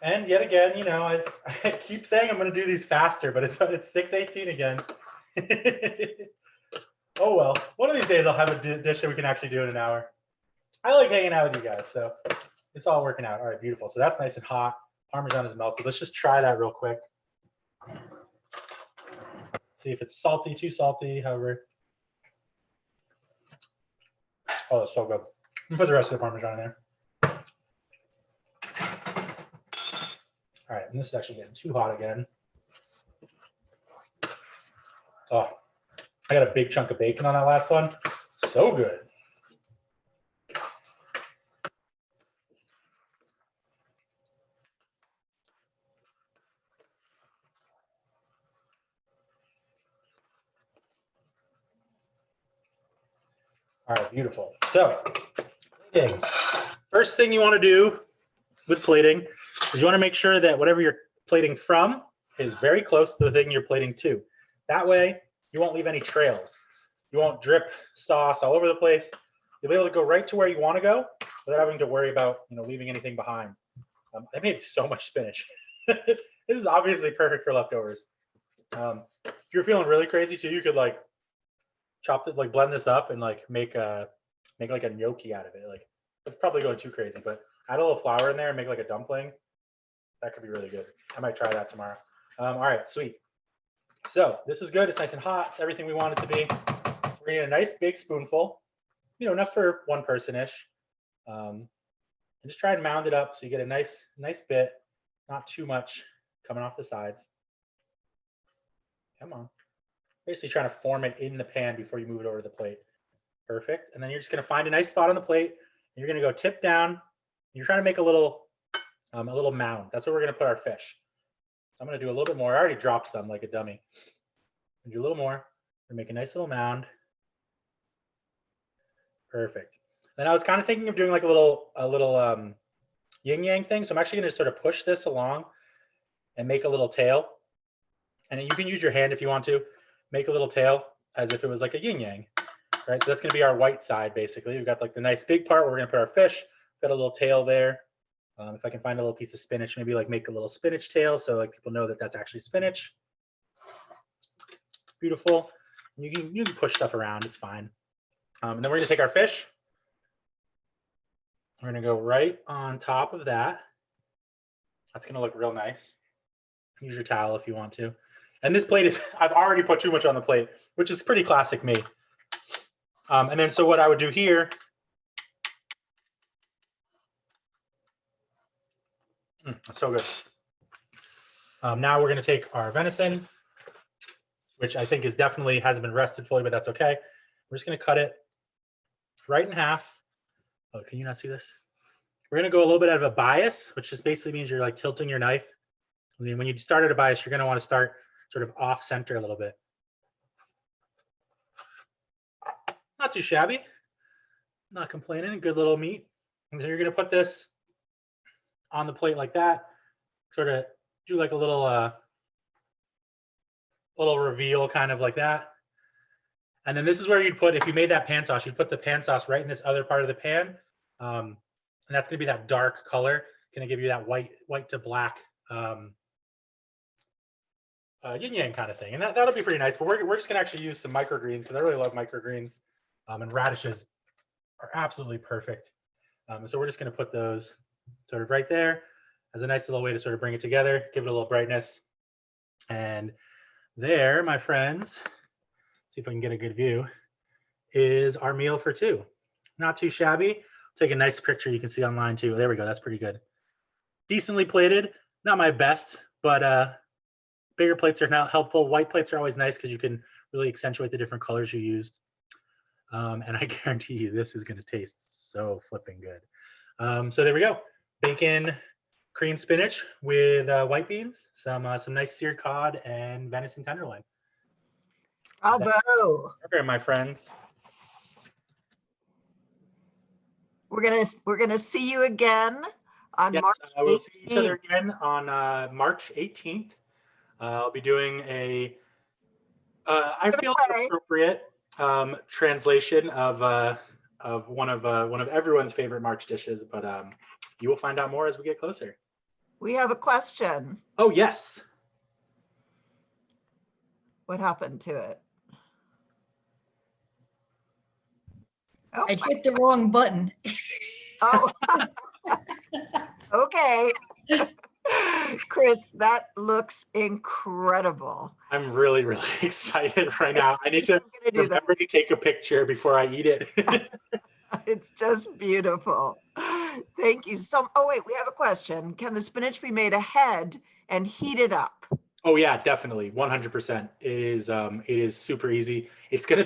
And yet again, you know, I keep saying I'm going to do these faster, but it's 6:18 again. Oh well, one of these days I'll have a dish that we can actually do in an hour. I like hanging out with you guys, so it's all working out. All right, beautiful. So that's nice and hot. Parmesan is melted. Let's just try that real quick. See if it's salty, too salty, however. Oh, that's so good. I'm gonna put the rest of the Parmesan in there. All right, and this is actually getting too hot again. Oh, I got a big chunk of bacon on that last one. So good. All right, beautiful. So, plating. First thing you want to do with plating is you want to make sure that whatever you're plating from is very close to the thing you're plating to. That way, you won't leave any trails. You won't drip sauce all over the place. You'll be able to go right to where you want to go without having to worry about, you know, leaving anything behind. I made so much spinach. This is obviously perfect for leftovers. If you're feeling really crazy too, you could like chop it, like blend this up and like make like a gnocchi out of it. Like it's probably going too crazy, but add a little flour in there and make like a dumpling. That could be really good. I might try that tomorrow. All right, sweet. So this is good. It's nice and hot. It's everything we want it to be. So we're gonna get a nice big spoonful, you know, enough for one person-ish. And just try and mound it up so you get a nice bit, not too much coming off the sides. Come on. Basically trying to form it in the pan before you move it over to the plate. Perfect. And then you're just gonna find a nice spot on the plate. And you're gonna go tip down. You're trying to make a little mound. That's where we're gonna put our fish. So I'm gonna do a little bit more. I already dropped some like a dummy. Do a little more. And make a nice little mound. Perfect. Then I was kind of thinking of doing like a little yin yang thing. So I'm actually gonna sort of push this along and make a little tail. And then you can use your hand if you want to. Make a little tail as if it was like a yin yang, right? So that's gonna be our white side basically. We've got like the nice big part where we're gonna put our fish. Got a little tail there. If I can find a little piece of spinach, maybe like make a little spinach tail so like people know that that's actually spinach. Beautiful. You can push stuff around, it's fine. And then we're gonna take our fish. We're gonna go right on top of that. That's gonna look real nice. Use your towel if you want to. And this plate is, I've already put too much on the plate, which is pretty classic me. And then so what I would do here, so good. Now we're gonna take our venison, which I think is definitely hasn't been rested fully, but that's okay. We're just gonna cut it right in half. Oh, can you not see this? We're gonna go a little bit out of a bias, which just basically means you're like tilting your knife. I mean, when you start at a bias, you're gonna wanna start sort of off center a little bit. Not too shabby, not complaining, good little meat. And so you're gonna put this on the plate like that. Sort of do like a little reveal kind of like that. And then this is where you'd put, if you made that pan sauce, you'd put the pan sauce right in this other part of the pan. And that's gonna be that dark color, gonna give you that white to black yin yang kind of thing. And that'll be pretty nice. But we're just gonna actually use some microgreens because I really love microgreens. And radishes are absolutely perfect. So we're just gonna put those sort of right there as a nice little way to sort of bring it together, give it a little brightness. And there, my friends, see if I can get a good view, is our meal for two. Not too shabby. Take a nice picture you can see online too. There we go, that's pretty good. Decently plated, not my best, but bigger plates are now helpful. White plates are always nice because you can really accentuate the different colors you used. And I guarantee you this is gonna taste so flipping good. So there we go. Bacon, cream spinach with white beans, some nice seared cod, and venison tenderloin. Bravo. Okay, my friends. We're gonna see you again on Yes, March I will see each other 18th. again on March 18th. I'll be doing I feel Okay. appropriate translation of one of everyone's favorite March dishes, but you will find out more as we get closer. We have a question. Oh yes. What happened to it? Oh, I hit the wrong button. oh. Okay. Chris, that looks incredible. I'm really, really excited right now. I need to I'm gonna do that. remember to take a picture before I eat it. It's just beautiful. Thank you. Oh wait, we have a question. Can the spinach be made ahead and heated up? Oh yeah, definitely, 100%. It is super easy. It's gonna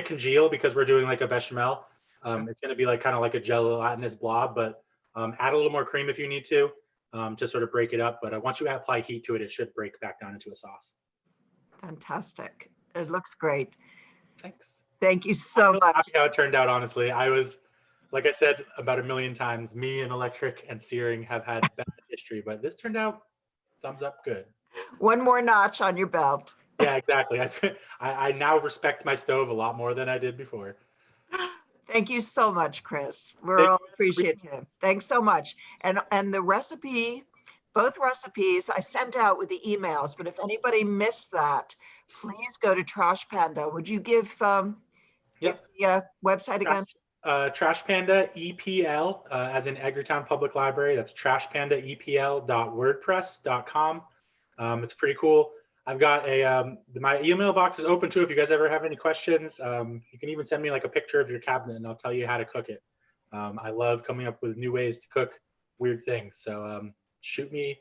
congeal because we're doing like a bechamel. Sure. It's gonna be like kind of like a gelatinous blob, but add a little more cream if you need to sort of break it up. But once you apply heat to it, it should break back down into a sauce. Fantastic. It looks great. Thanks. Thank you I'm so really much. happy how it turned out. Honestly, I was, like I said about a million times, me and electric and searing have had bad history, but this turned out thumbs up good. One more notch on your belt. Yeah, exactly. I now respect my stove a lot more than I did before. Thank you so much, Chris. We're Thank all you. appreciative. Thanks so much. And the recipe, both recipes I sent out with the emails, but if anybody missed that, please go to Trash Panda. Would you give Yep. the website again? Trash Panda EPL, as in Edgartown Public Library. That's trashpandaepl.wordpress.com. It's pretty cool. I've got my email box is open too. If you guys ever have any questions, you can even send me like a picture of your cabinet and I'll tell you how to cook it. I love coming up with new ways to cook weird things. So shoot me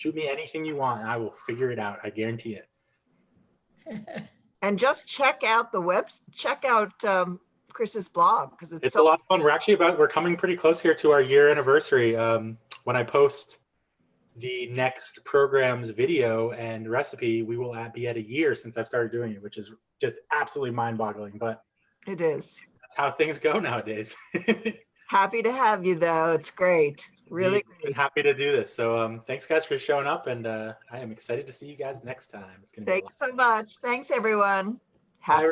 anything you want and I will figure it out. I guarantee it. And just check out Chris's blog because It's a lot of fun. We're coming pretty close here to our year anniversary. When I post the next program's video and recipe, we will be at a year since I've started doing it, which is just absolutely mind-boggling. But It is. that's how things go nowadays. Happy to have you though. It's great. Really Been great. happy to do this. So thanks guys for showing up, and I am excited to see you guys next time. It's gonna be a lot. Thanks so much. Thanks everyone. Bye, Happy